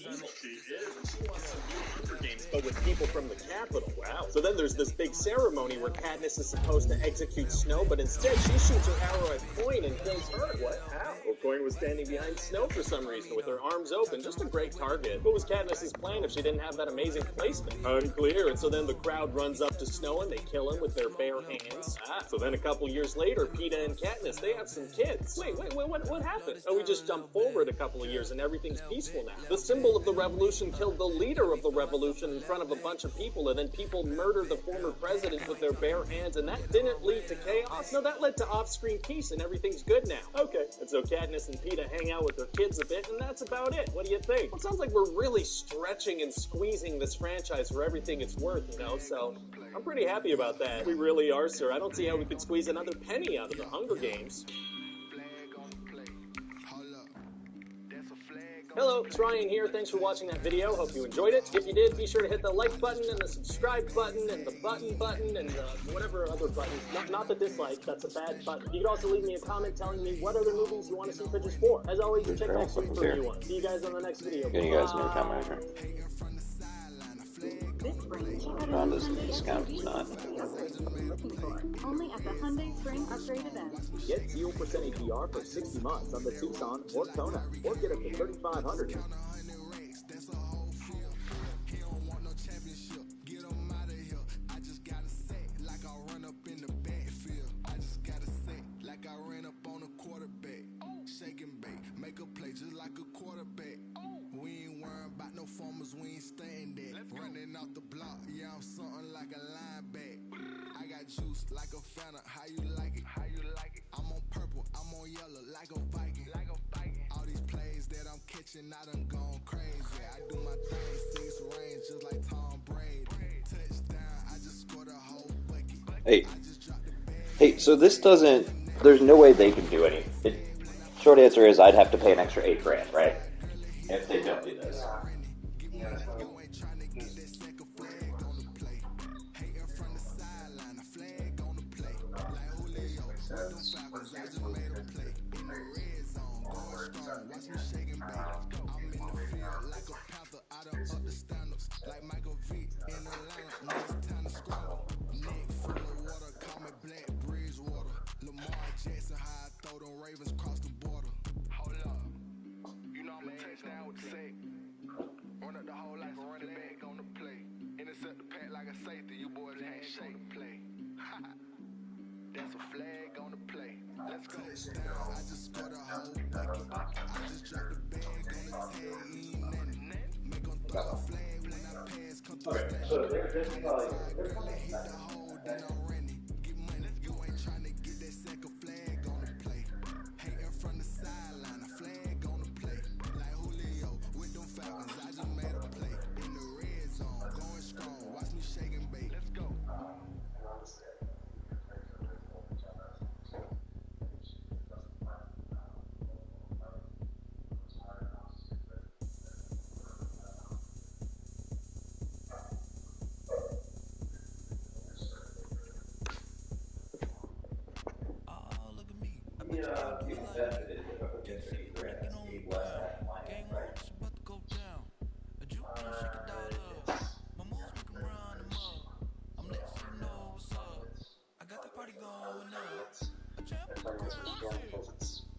Speaker 6: Evil she is, and she wants some new Hunger Games, but with people from the Capitol. Wow. So then there's this big ceremony where Katniss is supposed to execute Snow, but instead she shoots her arrow at Coin and kills her. What? How? Well, Coin was standing behind Snow for some reason with her arms open. Just a great target. What was Katniss' plan if she didn't have that amazing placement? Unclear. And so then the crowd runs up to Snow and they kill him with their bare hands. So then a couple years later, Peeta and Katniss, they have some kids. Wait, what happened? Oh, we just jumped forward a couple of years and everything's peaceful now. The symbol of the revolution killed the leader of the revolution in front of a bunch of people, and then people murdered the former president with their bare hands, and that didn't lead to chaos. No, that led to off-screen peace, and everything's good now. Okay, and so Katniss and Peeta hang out with their kids a bit, and that's about it. What do you think? Well, it sounds like we're really stretching and squeezing this franchise for everything it's worth, you know, so I'm pretty happy about that. We really are, sir. I don't see how we could squeeze another penny out of the Hunger Games. Hello, it's Ryan here. Thanks for watching that video. Hope you enjoyed it. If you did, be sure to hit the like button and the subscribe button and the button and whatever other button. Not the dislike. That's a bad button. You can also leave me a comment telling me what other movies you want to see pictures for. As always, check back soon for a new one. See you guys on the next video.
Speaker 5: Getting you guys a new account manager. John doesn't discount, he's not.
Speaker 8: Only at the Hyundai Spring Upgrade event.
Speaker 6: Get 0% APR for 60 months on the Tucson or Kona, or get up to $3,500.
Speaker 9: We ain't staying there. Running out the block, yeah, I'm something like a lineback. I got juice like a Fanta, how you like it? How you like it? I'm on purple, I'm on yellow, like a Viking. Like a Viking. All these plays that I'm catching, I done gone crazy. I do my thing, 6 range, just like Tom Brady. Touchdown, I just scored a whole bucket.
Speaker 5: Hey, so this doesn't, there's no way they can do any. Short answer is I'd have to pay an extra $8,000, right? If they don't do this. Okay, so there's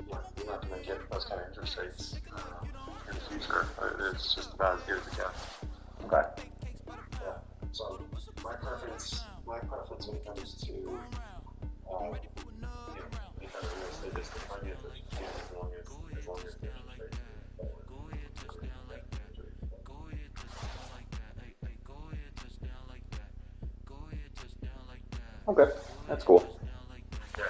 Speaker 5: probably not going to get those kind of interest rates in the future. It's just about as good as it gets. Okay. Yeah. So my preference when it comes to because real estate is the finance that you can as long as the interest rate.
Speaker 10: Okay, that's cool.
Speaker 5: Yeah,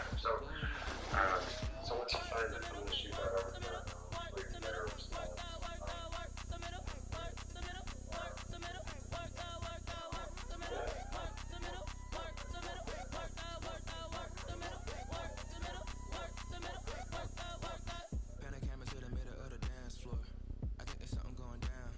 Speaker 5: so once you find it, I'm going to shoot that over to like their response.
Speaker 9: Pan a camera to the middle of the dance floor. I think there's something going down.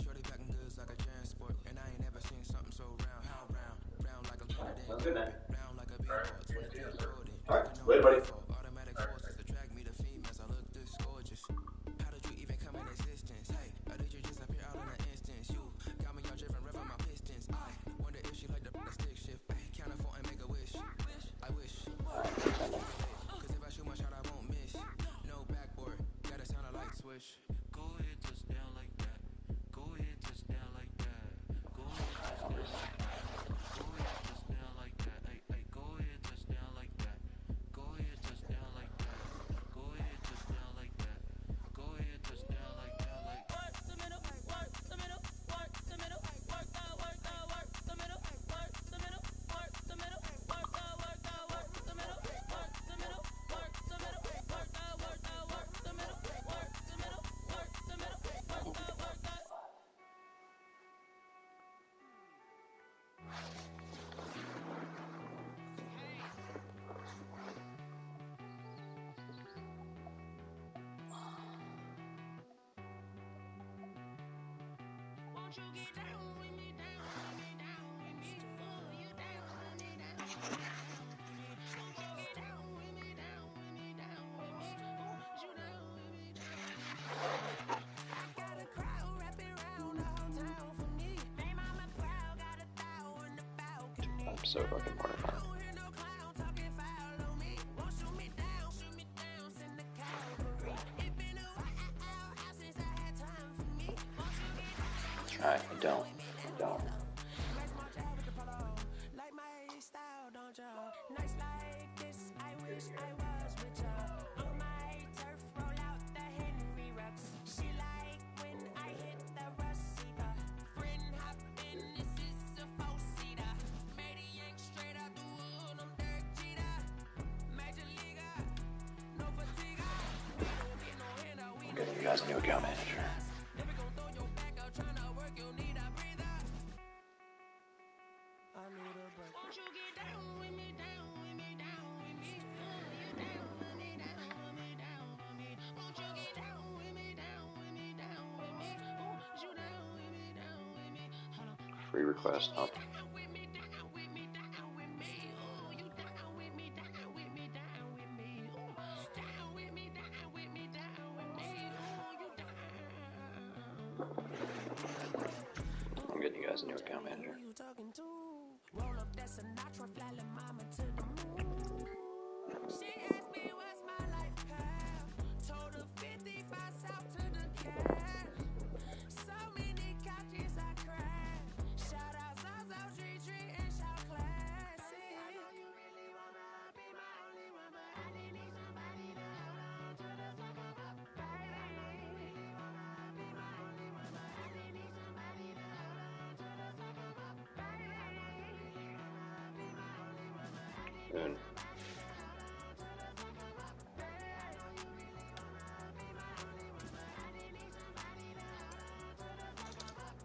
Speaker 9: Shorty packing goods like a transport, and I ain't never seen something so round. How round? Round like a planet in orbit. Round like a b-ball. 23 golden. Cooking on default. Automatic forces attract me to females. I look this gorgeous. How did you even come in existence? Hey, or did you just appear out in an instance? You got me all driven, revving my pistons. I wonder if she like the stick shift. Ay, count a phone and make a wish. I wish. Cause if I shoot my shot, I won't miss. No backboard, gotta sound a light switch. Go ahead, touch down like that. Go ahead, touch down like that. Go ahead, touch down like that. Go ahead, touch down like that. Ay, ay, go ahead, touch down like that. Go ahead, touch down like that. Go ahead, touch down like that. Go ahead, touch down like that. Like work the middle, work the middle, work the middle, work the middle, work the middle, work the middle, work the middle, work the middle, work the middle, work the middle, work the middle, work the middle, work the middle, work the middle, work the. Won't you get down with me, down with me, down with me? Oh, you down with me, down with me, down with me. Won't you get down with me, down with me, down with me? Oh, you down with me, down with me, down with me. I got a crowd wrapping around the whole town for me. They mama proud, got a thou on the balcony.
Speaker 10: I'm so fucking mortified.
Speaker 9: Don't hear no clown talking foul on me. Won't shoot me down, send the cavalry. It been a while since I had time for me. Won't you get down?
Speaker 10: Alright, I don't.
Speaker 9: Like my style, don't y'all? Nights like this, I wish I was with y'all. On my turf, roll out the Henry rocks. She like when I hit the receiver. Friend hop in, this is a four-seater. Maniac straight out the wood, I'm Derek Jeter. Major leaguer, no fatigue. We don't get no handout, we
Speaker 10: I'm getting you guys a new account manager.
Speaker 9: never gon' throw your back out, tryna work, you'll need a breather. I need a break. Won't you get down with me, down with me, down with me? Oh, you down with me, down with me, down with me. Won't you get down with me, down with me, down with me? Oh, you down with me, down with me? Hold on.
Speaker 10: Free request up.
Speaker 9: Down with me, down with me, down with me. Oh, you down with me, down with me, down with me. Oh, down with me, down with me, down with me. Oh, you down.
Speaker 10: I'm getting you guys a new account manager.
Speaker 9: Who you talking to? Roll up that Sinatra, fly la mama to the moon. She asked me what's my life path. Told her 55 south to the cash. So many couches I crashed. Shout out South Street and shout classic. I know you really wanna be my only one, but I need somebody to hold on to the sucker up. Baby, I know you really wanna be my only one, but I need somebody to hold on to the sucker up. Baby, I know you really wanna be my only one, but I need
Speaker 10: Soon.
Speaker 9: somebody to hold on to the sucker up. Baby, I know you really wanna be my only one, but I need somebody to hold on to the sucker up.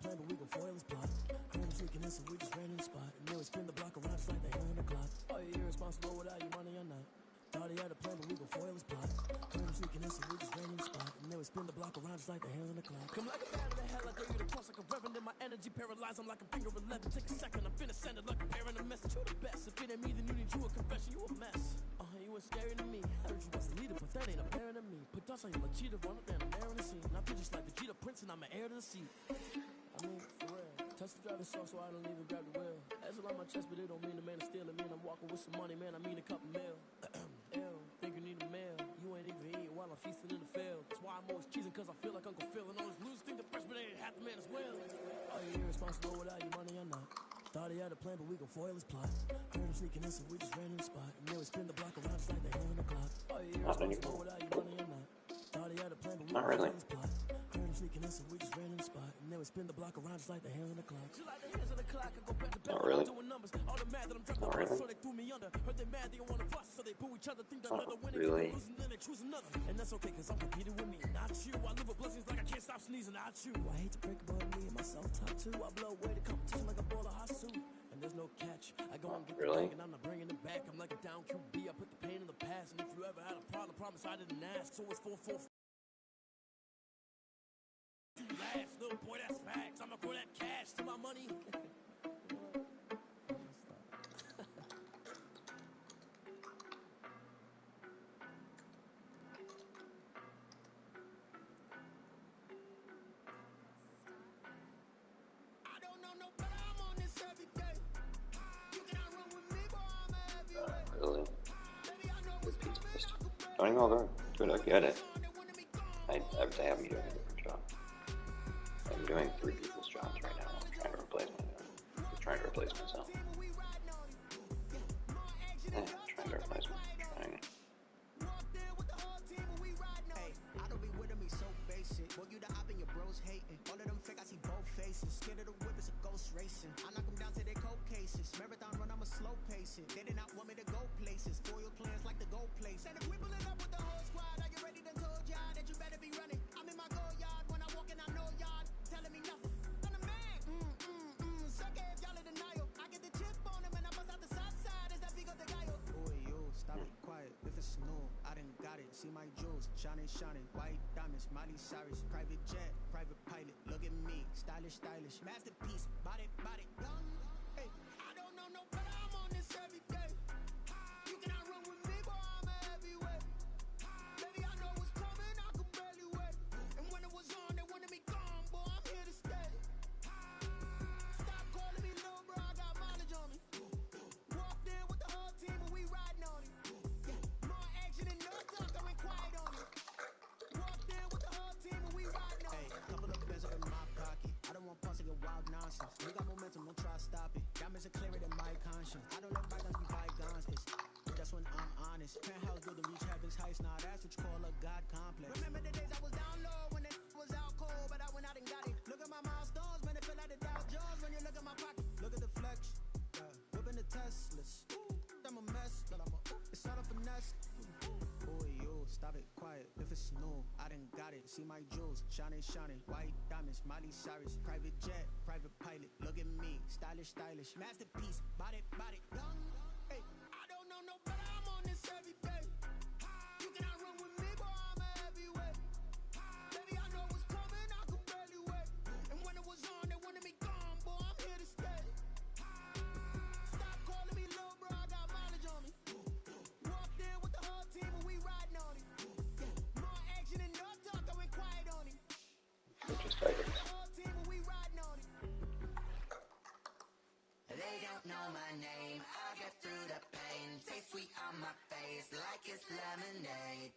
Speaker 11: plan, but we gon' foil his plot. Heard him sneaking in, so we just ran in the spot. And then we spin the block around just like the hell in the clock. Are you irresponsible without your money or not? Thought he had a plan, but we gon' foil his plot. Heard him sneaking in, so we just ran in the spot. And then we spin the block around just like the hell in the clock. Come like a bat in the hell, I gave you the cross like a reverend. In my energy paralyzed, I'm like a finger 11. Take a second, I'm finna send it like a parent a message. You the best, if it ain't me, then you need you a confession. You a mess. You ain't scary to me. Heard you was a leader, but that ain't apparent to me. Put dust on you like cheetah, run up and I'm there in the scene. I feel just like the Jeter Prince and I'm an heir to the seat. I mean, for real. Touch the driver's soft so I don't even grab the wheel. Ezel on my chest, but it don't mean the man is stealing. Mean I'm walking with some money, man, I mean a couple mil. Ew, think you need a meal. You ain't even eating while I'm feasting in the field. That's why I'm always cheesing, cause I feel like Uncle Phil. And all his losers think the freshman ain't half the man as well. Are you irresponsible without your money or not? Thought he had a plan, but we gon' foil his plot. Heard him sneaking in, so we just ran in the spot. And then we spin the block around just like the hell in the clock. Are you irresponsible without your money or not? Thought he had a plan, but we gon' foil his plot. Heard him sneaking in, so we just ran in the spot. And then we spin the block around just like the hell in the clock. Just like the hands of the clock, I go back to back. I'm doing numbers. All the mad that I'm dropping the bus, so they threw me under. Heard they mad, they don't wanna fuss, so they boo each other. Think that another winning, keep losing, then they choose another. And that's okay, cause I'm competing with me, not you. I live with blessings like I can't stop sneezing, not you. I hate to break about me and myself top too. I blow away the competition like a ball of hot soup. And there's no catch. I go and get the bag and I'm not bringing it back. I'm like a down QB. I put the pain in the past. And if you ever had a problem, promise I didn't ask. So it's 4-4. Last little boy, that's facts. I'ma throw that cash to my money.
Speaker 10: Really? Good piece of this. Don't even go. Dude, I get it. They have me doing a different job. I'm doing 3 people's jobs right now. I'm trying to replace myself. I'm trying to replace myself. Yeah, trying to replace myself. Trying.
Speaker 9: I don't be with me so basic. Boy, you the op and your bros hating. All of them fake, I see both faces. Scared of the whip, it's a ghost racing. I knock them down to their cold cases. Marathon run, I'm a slow pacing. They did not want me to go places. Foil plans like the gold place. And if we pulling up with the whole squad, are you ready to told y'all that you better be running? I'm in my go yard. When I walk in, I know y'all telling me nothing. I'm the man. Suck it if y'all in denial. I get the chip on them and I bust out the south side. Is that big of the guy? Boy, yo, stop it, quiet. If it's snow, I done got it. See my jewels, shining, shining. White diamonds, Miley Cyrus. Private jet, private pilot. Look at me, stylish, stylish. Masterpiece, body, body. Hey, I don't know no better. I'm on this every day. You cannot run with me, boy. I'm a heavyweight. Baby, I know what's coming. I could barely wait. And when it was on, they wanted me gone, boy. I'm here to stay. Stop calling me little bro. I got mileage on me. Walked in with the whole team and we riding on it. More action and no talk. I went quiet on it. Walked in with the whole team and we riding on it. Hey, couple of bins up in my pocket. I don't want pause to get wild nonsense. We got momentum, don't try to stop it. Diamonds are clearer than my conscience. I don't let bygones be bygones. That's when I'm honest. Penthouse building reach heaven's heights. Now that's what you call a God complex. Remember the days I was down low when it was out cold, but I went out and got it. Look at my milestones, man, it feel like the Dow Jones when you look at my pocket. Look at the flex, whipping the Teslas. I'm a mess, but it's all a finesse. Boy, yo, stop it, quiet. If it's snow, I done got it. See my jewels, shining, shining. White diamonds, Miley Cyrus. Private jet, private pilot. Look at me, stylish, stylish. Masterpiece, body, body. Hey, I don't know no better. I'm on this every day. You cannot run with me, boy. I'm a heavyweight. Baby, I know what's coming. I could barely wait. And when it was on, they wanted me gone, boy. I'm here to stay. Stop calling me little bro. I got mileage on me. Walked in with the whole team and we riding on it. More action and no talk. I went quiet on it.
Speaker 10: Just like it.
Speaker 12: They don't know my name. I get through the pain. Taste sweet on my face like it's lemonade.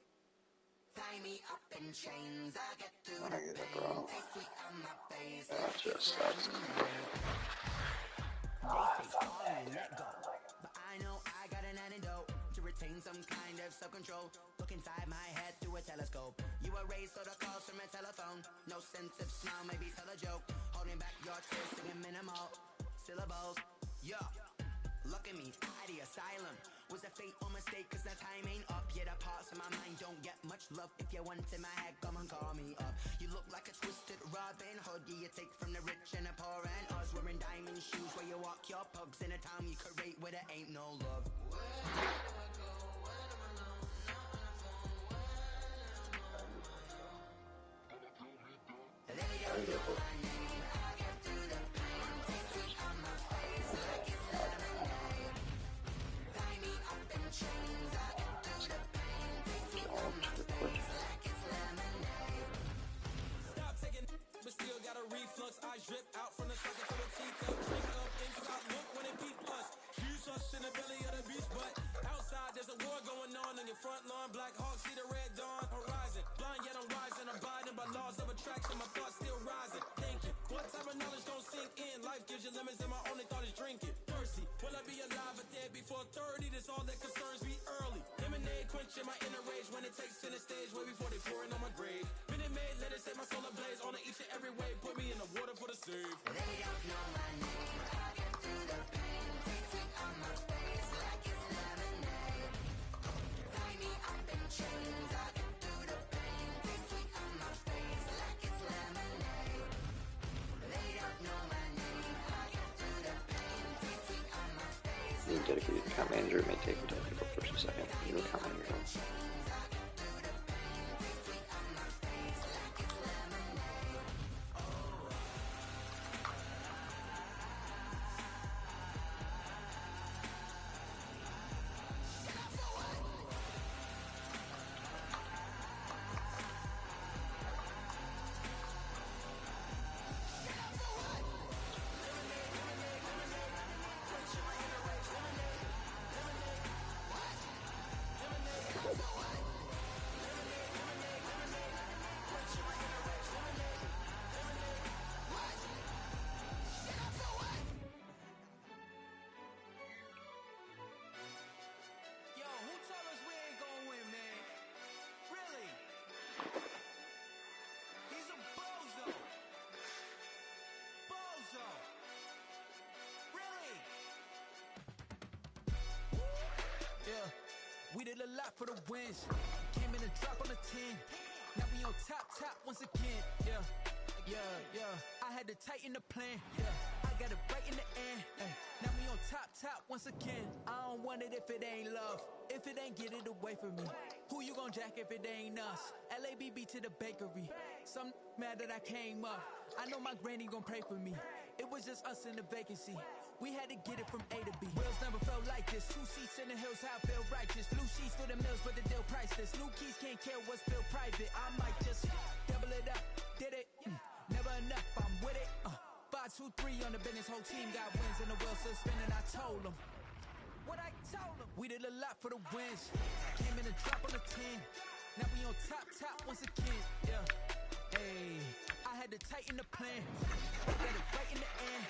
Speaker 12: Tie me up in chains. I get through the pain. Taste sweet on my face like it's lemonade. They say sorry and let go, but I know I got an antidote to retain some kind of self-control. Look inside my head through a telescope. You erase all the calls from a telephone. No sense of smile, maybe tell a joke. Holding back your tears, singing minimal syllables. Yeah, Look at me, out of the asylum. Was a fate or mistake, cause the time ain't up. Yet the parts of my mind don't get much love. If you want in my head, come and call me up. You look like a twisted Robin Hood. Yeah, you take from the rich and the poor and us. Wearing diamond shoes where you walk your pugs in a town you create where there ain't no love.
Speaker 11: But still got a reflux. I drip out from the second to the teacup. Drink up inside, look when it peep us. Use us in the belly of the beast, but outside there's a war going on your front lawn. Black Hawk, see the red dawn horizon. Blind yet I'm rising, abiding by laws of attraction. My thoughts still rising, thinking. What type of knowledge don't sink in? Life gives you lemons and my only thought is drinking. Thirsty, will I be alive or dead before 30? That's all that concerns me early. Lemonade quenching my inner rage when it takes center stage. Way before they pouring on my grave. Minute Maid, let it set my soul ablaze. On each and every way, put me in the water for the save.
Speaker 12: They don't know my name. I get through the pain. Taste sweet on my face like it's lemonade. Tie me up in chains. I get through the pain. Taste sweet on my face like it's lemonade. They don't know my name. I get through the pain. Taste sweet on my face.
Speaker 10: The dedicated account manager may take until April 1st or 2nd. New account manager.
Speaker 11: We did a lot for the wins. Came in a drop on the 10. Now we on top once again. Yeah. I had to tighten the plan. I got it right in the end. Now we on top once again. I don't want it if it ain't love. If it ain't, get it away from me. Who you gon' jack if it ain't us? LABB to the bakery. Some mad that I came up. I know my granny gon' pray for me. It was just us in the vacancy. We had to get it from A to B. Wheels never felt like this. 2 seats in the hills, how I feel righteous. Blue sheets for the mills, but the deal priceless. New keys can't care what's built private. I might just double it up. Did it? Never enough, I'm with it. 5, 2, 3 on the business. Whole team got wins and the wheels still spinning. I told them what I told them. We did a lot for the wins. Came in a drop on the 10. Now we on top once again. Yeah. Hey, I had to tighten the plan. Got it right in the end.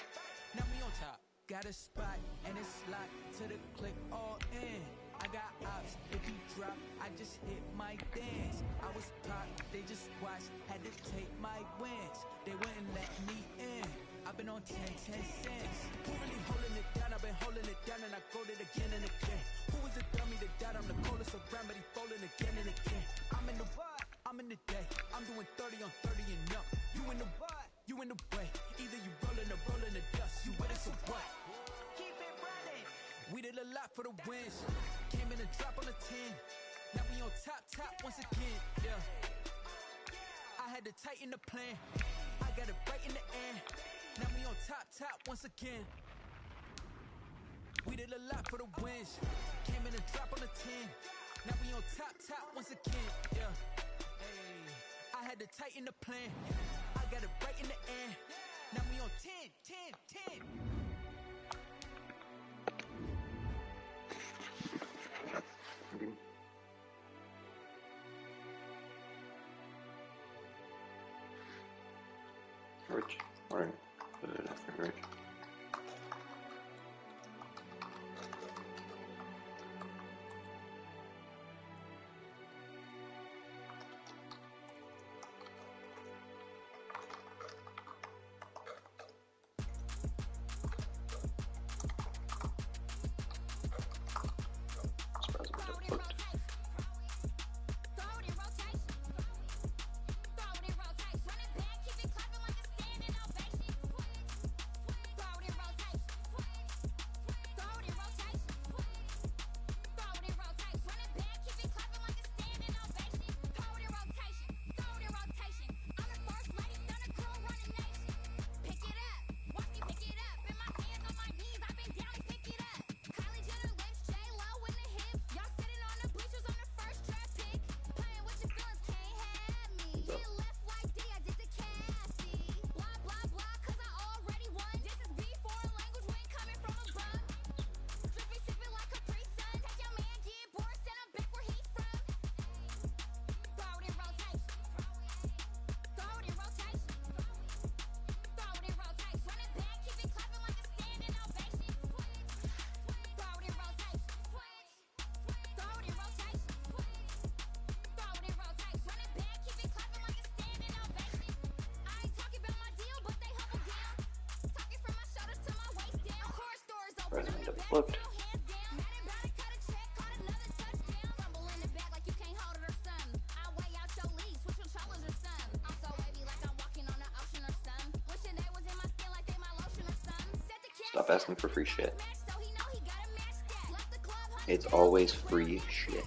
Speaker 11: Now we on top. Got a spot and it's locked to the click all in. I got ops, if he drop, I just hit my dance. I was popped, they just watched, had to take my wins. They wouldn't let me in. I've been on 10 cents. Who really holding it down? I've been holding it down and I go it again and again. Who was the dummy that died? I'm the coldest around, but he folding again and again. I'm in the what? I'm in the day. I'm doing 30 on 30 and up. You in the what? You in the way. Either you rolling or rolling the dust. You with us or what? Keep it running. We did a lot for the wins. Came in a drop on the 10. Now we on top once again. Yeah. I had to tighten the plan. I got it right in the end. Now we on top once again. We did a lot for the wins. Came in a drop on the 10. Now we on top once again. Yeah. Hey, I had to tighten the plan. I got it right in the end. Now we on 10.
Speaker 10: Rich, alright. Rich. Flipped. Stop asking for free shit. It's always free shit.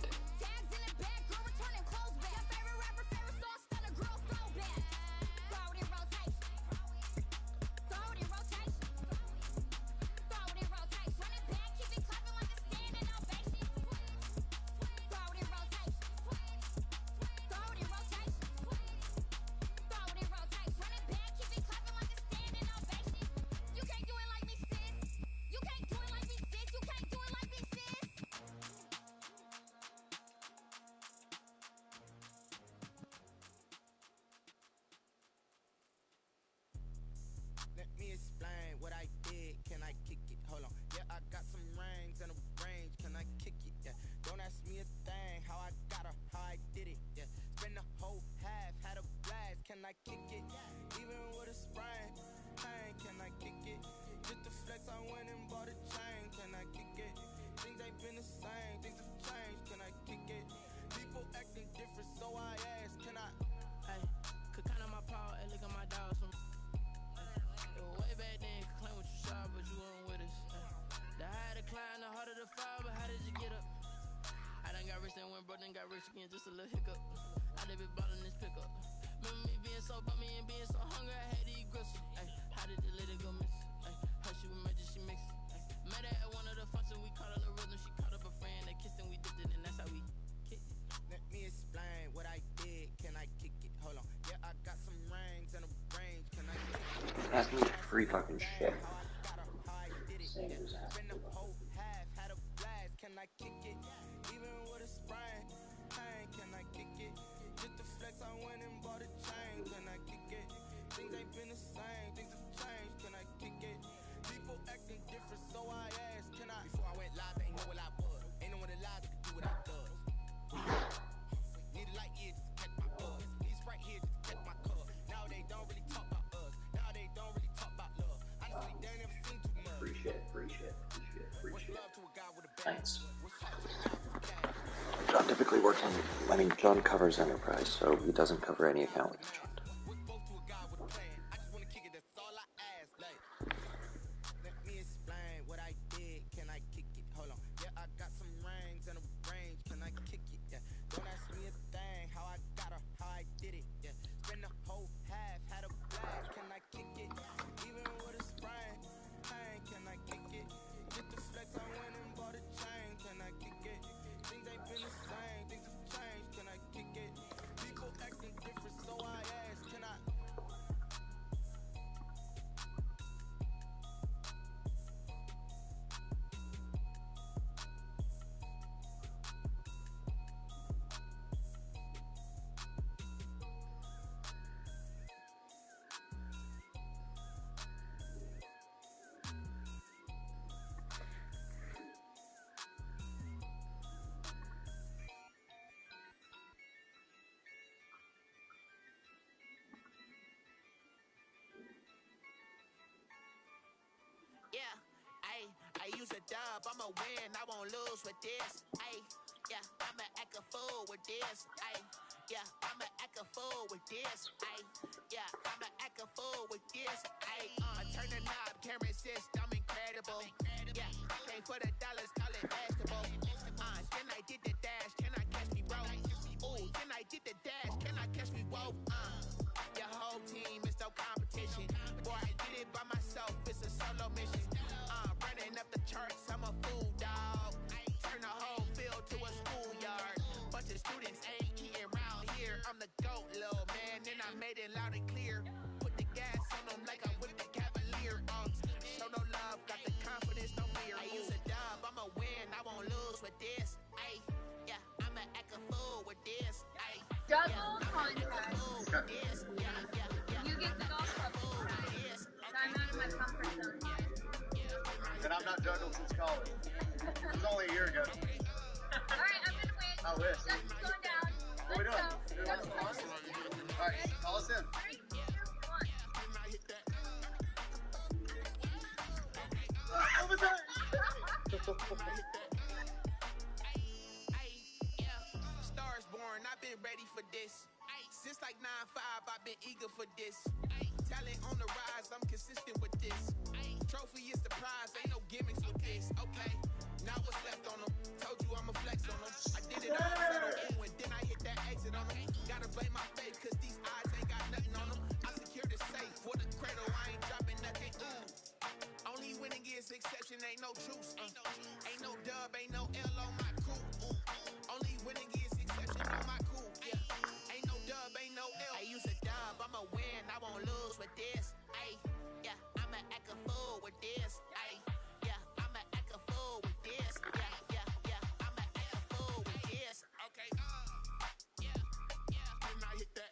Speaker 9: Let me explain what I did. Can I kick it? Hold on. Yeah, I got some rings and a range. Can I kick it? Yeah. Don't ask me a thing. How I got her, how I did it. Yeah. Spend the whole half, had a blast. Can I kick it? Even with a sprain, pain. Can I kick it? Just to flex, I went and bought a chain. Can I kick it? Things ain't been the same. Things have changed. Can I kick it? People acting different, so I asked. Can I?
Speaker 11: Hey, could count on my paw and look at my dogs. Way back then, claim what you saw, but you weren't with us. The higher the climb, the harder the fall, but how did you get up? I done got rich and went broke, then got rich again, just a little hiccup. I done been ballin' this pickup. Remember me being so bummy and being so hungry, I had to eat gristle. Ay, how did the lady go miss? Ay, her she was magic, she mixed. Met her at one of the functions, we caught her the rhythm, she caught up a friend, they kissed and we dipped it, and that's how we kicked it.
Speaker 9: Let me explain what I did. Can I kick it? Hold on. Yeah, I got some rings and a range. Can I kick it?
Speaker 10: Ask me free fucking shit.
Speaker 9: Spend the whole half, had a blast. Can I kick it? Even with a sprain, pain. Can I kick it? Just to flex, I went and bought a chain. Can I kick it? Things ain't been the same. Things have changed. Can I kick it? People acting different, so I asked. Can I? Before I went live, they ain't know what I was. Ain't no one alive that could do what I does. Need a light here just to catch my buzz. These right here just to catch my cup. Now they don't really talk about us. Now they don't really talk about love. Honestly, they ain't never seen too much.
Speaker 10: Free shit, free shit, free shit, free shit. Thanks. John typically works on, John covers enterprise, so he doesn't cover any account with John.
Speaker 9: Let me explain what I did. Can I kick it? Hold on. Yeah, I got some rings and a range. Can I kick it? Yeah. Don't ask me a thing. How I got her, how I did it. Yeah. Spend the whole half, had a blast. Can I kick it? Even with a sprain, pain. Can I kick it? Get the flex, I went and bought a chain. Can I kick it? Things ain't been the same. Things have changed. Can I kick it? People acting different, so I asked. Can I?
Speaker 11: Yeah, I use a dub, I'ma win, I won't lose with this. Yeah, I'ma act a fool with this. Yeah, I'ma act a fool with this. Yeah, I'ma act a fool with this. I turn the knob, can't resist, I'm incredible. Yeah, pay for the dollars, call it vegetable. Then I did the dash, can I catch me, bro? Ooh, then I did the dash, can I catch me, whoa? Your whole team is no competition. Boy, I did it by myself, it's a solo mission. Running up the charts, I'm a fool, dog. Turn the whole field to a schoolyard. Bunch of students ain't eating round here. I'm the GOAT, little man, and I made it loud and clear. Put the gas on them like I whipped the Cavalier. Show no love, got the confidence, no fear. I use a dub, I'ma win, I won't lose with this. Yeah, I'ma act a fool with this.
Speaker 13: Double contract. You get the golf club tonight. I'm out of my comfort zone.
Speaker 6: And I'm not juggled since college. It was only a year ago.
Speaker 13: Alright, I'm gonna win.
Speaker 6: I wish.
Speaker 13: Justin's going down.
Speaker 6: What are we doing?
Speaker 13: Let's go.
Speaker 6: Alright, call us in.
Speaker 13: 3, 2, 1.
Speaker 6: Overtime!
Speaker 14: Stars born, I've been ready for this. Since like 9-5, I've been eager for this. Talent on the rise, I'm consistent with this. Trophy is the prize, ain't no gimmicks with this. Okay, now what's left on them? Told you I'ma flex on them. I did it all, settle in when then I hit that exit on them. Gotta blame my faith, cause these eyes ain't got nothing on them. I secure the safe for the cradle, I ain't dropping nothing. Only winning is exception, ain't no truce. Ain't no dub, ain't no L on my crew. Only winning is exception on my crew. Yeah, ain't no dub, ain't no L. I use a dub, I'ma win, I won't lose with this. Ay, yeah, I'ma act a fool with this. Ay, yeah, I'ma act a fool with this. Yeah, I'ma act a fool with this. Okay, yeah, then I hit that.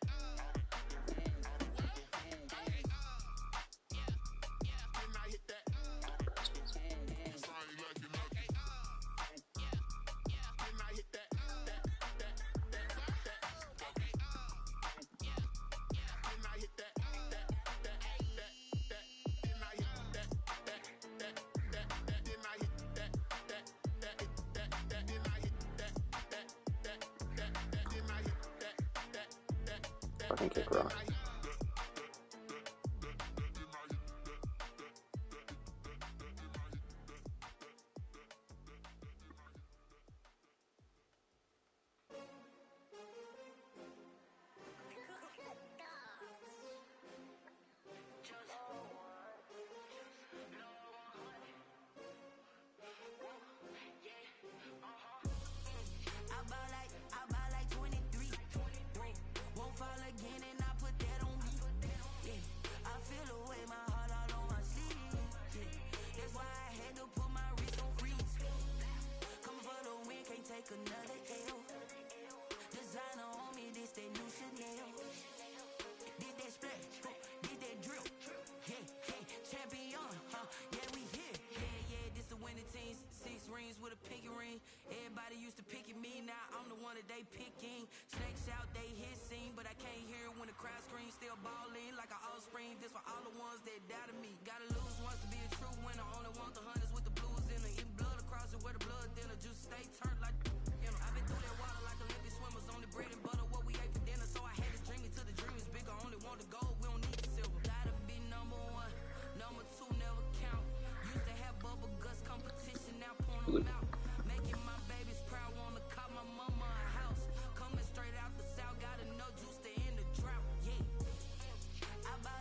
Speaker 10: Fucking kick rock.
Speaker 12: I buy like 23. Won't fall again and I put that on me. Yeah, I feel the way, my heart all on my sleeve. Yeah, that's why I had to put my wrist on freeze. Coming for the win, can't take another L. Designer on me, this that new Chanel. Did that splash, did that drill. Yeah, champion, yeah, we here. Yeah, this the winning team. 6 rings with a pinky ring. Everybody used to pick at me, now I'm the one that they picking. Snakes out, they hit scene, but I can't hear it when the crowd screams. Still balling like an offspring. This for all the ones that doubted me. Gotta lose once to be a true winner. Only want the hunters with the blues in it. Eating blood across it where the blood dinner. Juice stay turned like, you know. I've been through that water like Olympic swimmers. Only bread and butter, what we ate for dinner. So I had to dream it till the dream is bigger. Only want the gold, we don't need the silver. Gotta be number 1, number 2 never count. Used to have bubble guts competition, now pouring them out. Making my babies proud, wanna call my mama a house. Coming straight out the south, gotta know juice to end the drought. Yeah, I buy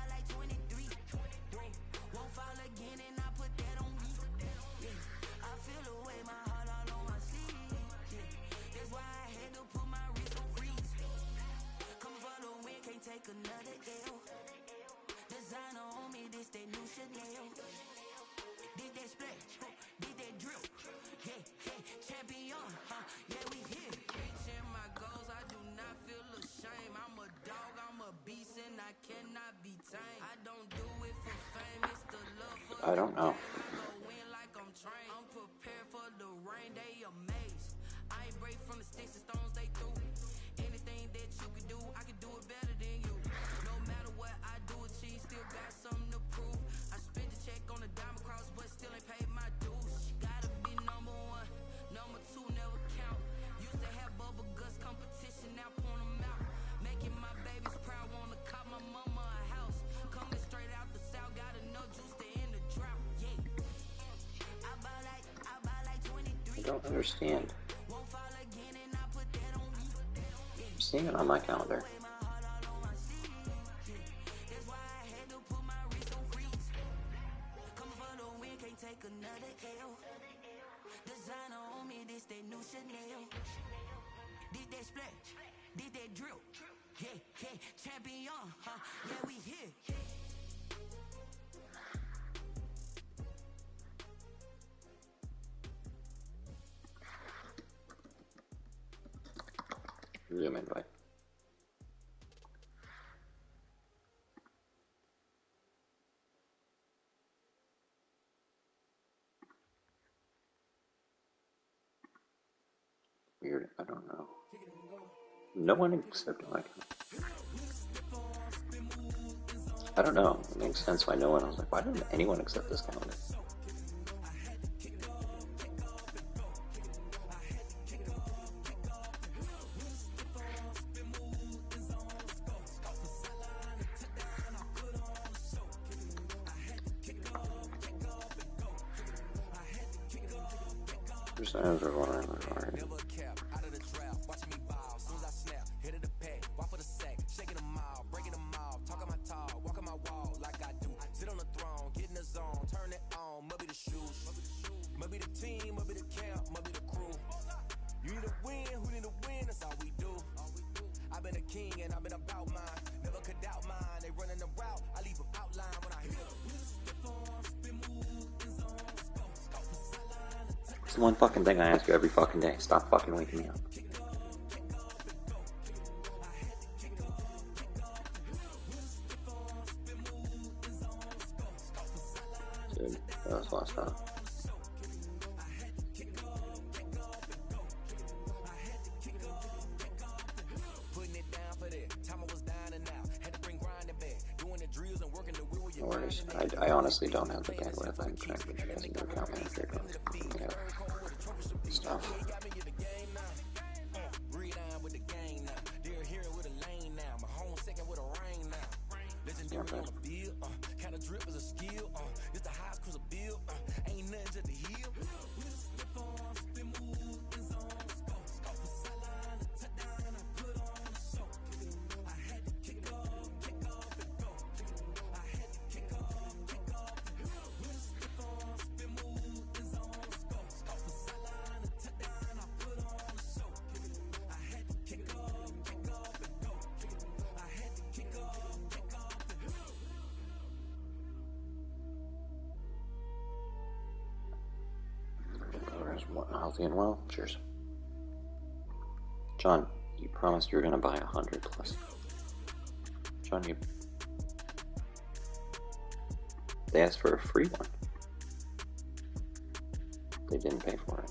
Speaker 12: like 23. Won't fall again and I put that on me. Yeah, I feel the way, my heart all on my sleeve. Yeah, that's why I had to put my wrist on freeze. Come for the win, can't take another L. Designer on me, this that new Chanel. Did that splash, did that drill. Yeah, champion, yeah, we here. Reaching my goals, I do not feel ashamed. I'm a dog, I'm a beast, and I cannot be tamed. I don't do it for fame, it's the love for
Speaker 10: I don't know.
Speaker 12: I go in like I'm trained. I'm prepared for the rain, they amazed. I ain't break from the sticks and stones they threw. Anything that you can do, I can do it better than you. No matter what I do, achieve, still got something to prove. I spent the check on the diamond cross, but still ain't paid my dues. Gotta be number 1, number 2 never count. Used to have bubble guts competition, now point them out. Making my babies proud, wanna call my mama a house. Coming straight out the south, gotta know juice to end the drought. Yeah, I buy like 23.
Speaker 10: I don't understand.
Speaker 12: Won't fall again and I put that on me.
Speaker 10: I'm seeing it on my calendar.
Speaker 12: That's why I had to put my wrist on freeze. Coming for the win, can't take another L. Designer on me, this that new Chanel. Did that splash, did that drill. Yeah, champion, yeah, we here.
Speaker 10: Zoom invite. Weird, I don't know. No one accepted my account. I don't know. It makes sense why no one. I was like, why didn't anyone accept this calendar? Percentages are lying.
Speaker 11: Never a cap, out of the trap, watching me ball. Soon as I snap, hit of the pack, walk for the sack, shaking them all, breaking them all, talking my talk, walking my wall like I do. Sit on the throne, get in the zone, turn it on, maybe the shoes, maybe the team, maybe the camp, maybe the crew. You need a win, who need a win, that's all we do. I've been a king and I've been about mine, never could doubt mine. They running the route, I leave them outline when I hit them.
Speaker 10: It's the one fucking thing I ask you every fucking day. Stop fucking waking me up. Dude, that was last time. No worries. I honestly don't have the bandwidth. I'm trying to put you guys into account manager. Stuff.
Speaker 11: Kind of drip is a skill. It's the highest cruise a bill. Ain't nothing just to heal.
Speaker 10: Healthy and well. Cheers. John, you promised you were going to buy 100 plus. John, they asked for a free one. They didn't pay for it.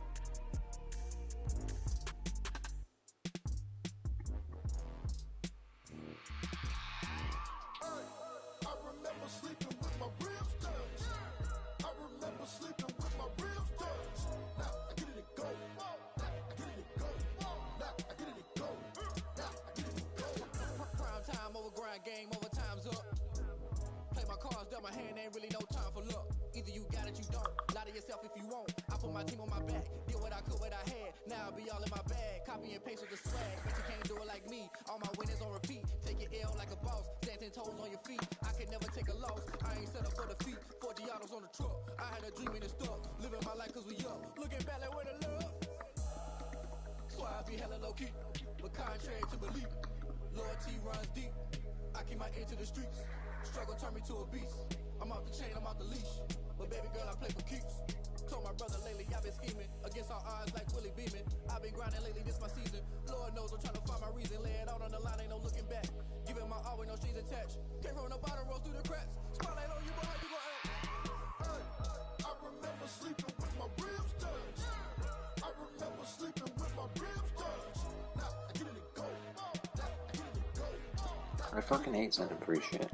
Speaker 11: Game over, time's up. Play my cards dealt, my hand ain't really no time for luck. Either you got it, you don't. Lie to yourself if you won't. I put my team on my back, did what I could, what I had. Now I'll be all in my bag, copy and paste with the swag. Bet you can't do it like me. All my winners on repeat. Take your L like a boss, stand 10 toes on your feet. I could never take a loss. I ain't set up for defeat. 40 autos on the truck. I had a dream and it stuck. Living my life cause we up. Looking back like where the love. So I be hella low key, but contrary to belief, loyalty runs deep. I keep my ear to the streets. Struggle turned me to a beast. I'm off the chain, I'm off the leash. But baby girl, I play for keeps. Told my brother lately, I've been scheming against all odds like Willie Beeman. I've been grinding lately, this my season. Lord knows I'm trying to find my reason. Lay it out on the line, ain't no looking back. Giving my all with no strings attached. Came from the bottom, rose through the cracks. Spotlight on you, but how you gon' act? Hey, I remember sleeping with my ribs touched. I remember sleeping with my ribs touched. Now I get it to go.
Speaker 10: I fucking hate sending free shit.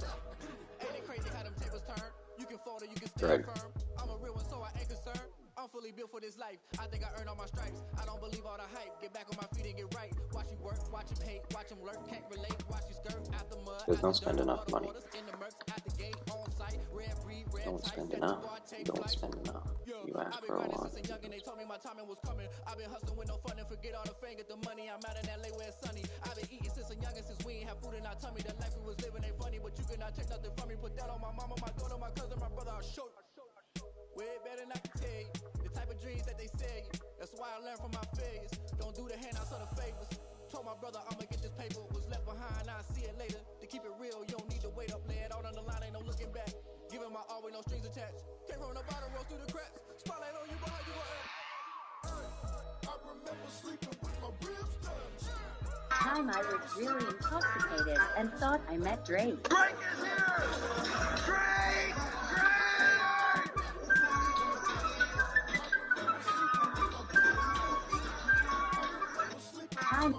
Speaker 10: Greg.
Speaker 11: I'm a real one, so I ain't concerned. I'm fully built for this life. I think I earned all my stripes. I don't believe all the hype. Get back on my feet and get right. Watch you work, watch him hate, watch him lurk. Can't relate, watch you skirt out the mud.
Speaker 10: Just don't spend enough money. Don't spend enough. Don't spend enough. You ask for a lot.
Speaker 11: They told me my timing was coming. I've been hustling with no fun and forget all the fame, get the money. I'm out in LA where it's sunny. I've been eating since a youngin', since we ain't have food in our tummy. The life we was living ain't funny, but you cannot take nothing from me. Put that on my mama, my daughter, my cousin, my brother. I'll show you. Way better than I can tell you. The type of dreams that they sell you. That's why I learned from my failures. Don't do the handouts or the favors. Told my brother I'ma get this paper. Was left behind, I'll see it later. To keep it real, you don't need to wait up. Lay it out on the line, ain't no looking back. Giving my all with no strings attached. Came from the bottom, rose through the cracks. Spotlight on you, but how you gon' act? I remember sleeping with my ribs touched.
Speaker 8: Time I was really intoxicated and thought I met Drake.
Speaker 9: Drake is here! Drake!
Speaker 8: Time.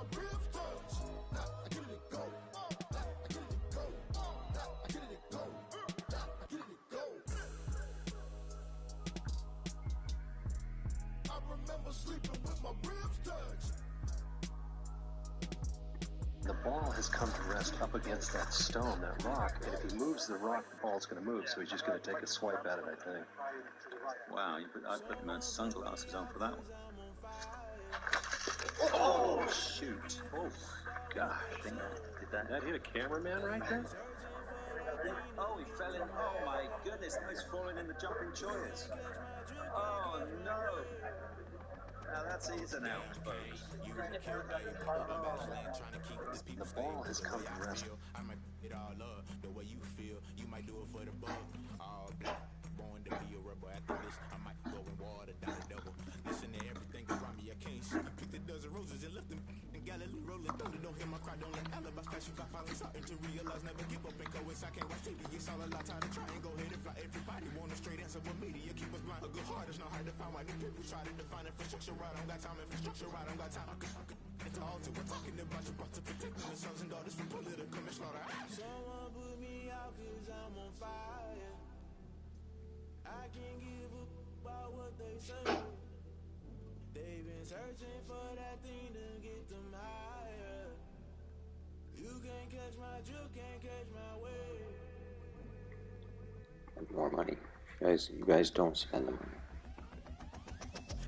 Speaker 5: ball has come to rest up against that stone, that rock, and if he moves the rock, the ball's going to move, so he's just going to take a swipe at it, I think.
Speaker 10: Wow, I put my sunglasses on for that one.
Speaker 5: Oh, shoot.
Speaker 10: Oh, gosh, did that
Speaker 5: hit a cameraman right there?
Speaker 10: Oh, he fell in. Oh, my goodness, now he's falling in the jumping choice. Oh, no. Now that's an out, folks.
Speaker 5: The ball has come to rest.
Speaker 14: I might it all up the way you feel. You might do it for the buck. All black, born to be a rebel. After this, I might go and water down the double. Listen to everything around me. I can't see. You picked a dozen roses and left them in Galilee rolling thunder. Don't hear my cry. Don't let alibis pass you. I finally starting to realize. Never give up and go. I can't watch TV. It's all a lot. Time to try and go ahead and fly. Everybody want a straight answer with media. Keep us blind. A good heart is not hard to find. Why do people try to define infrastructure right? I don't got time. Infrastructure right. I don't got time. It's all to we're talking about you brought to protecting the sons and daughters from political and slaughter. Someone put me out cause I'm on fire. I can't give up about what they say. They've been searching for that thing to get them higher. You can't catch my drift, can't catch my wave.
Speaker 10: More money. You guys don't spend the money.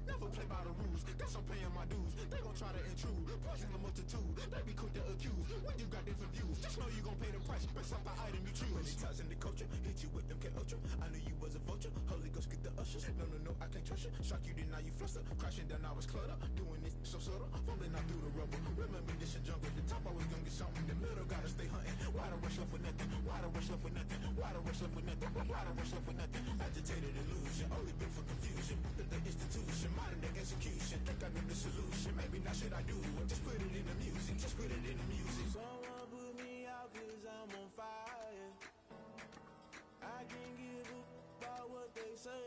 Speaker 14: Never play by the rules, guess I'm paying my dues. They gon' try to intrude, poison the multitude. They be quick to accuse, when you got different views. Just know you gon' pay the price, based off the item you choose. Many ties in the culture, hit you with them K-Ultra. I knew you was a vulture, Holy Ghost get the ushers. No, I can't trust you. Shock you, then now you fluster. Crashing down, I was cluttered. Doing this so subtle, fumbling out through the rubble. Remember this in jungle, the top I was gonna get something. The middle gotta stay hunting. Why the rush left for nothing? Why the rush left for nothing? Why the rush left for nothing? Why the rush left for nothing? Agitated illusion, only built for confusion. The institution, modern day execution. Think I know the solution. Maybe not should I do it? Just put it in the music. Just put it in the music. Someone put me out cause I'm on fire. I can't give up about what they say.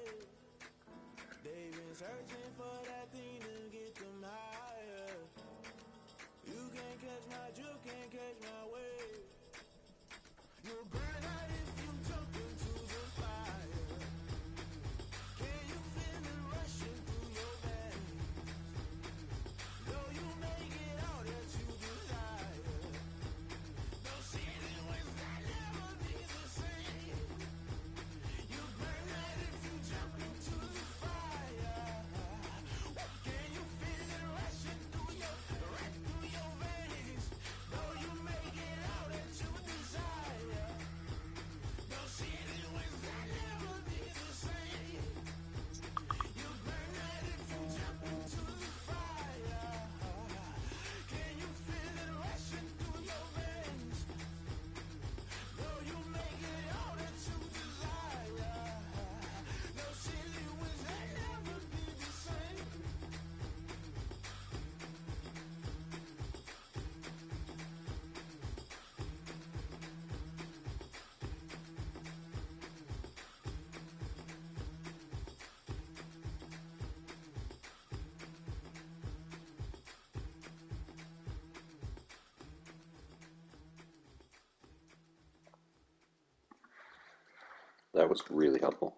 Speaker 14: They've been searching for that thing to get them higher. You can't catch my drift, can't catch my wave. You'll burn out if you jump into the fire. Can you feel it rushing through your veins? Though you make it all that you desire. No ceiling was that never be the same. You burn out if you jump into the fire. Can you feel it rushing through your veins? Though you make it all that you desire. No ceiling was that never be the same. You burn out if you jump into the fire. Can you feel it rushing through your veins? Though you make it all that you desire. No ceiling was that never be the same.
Speaker 10: That was really helpful.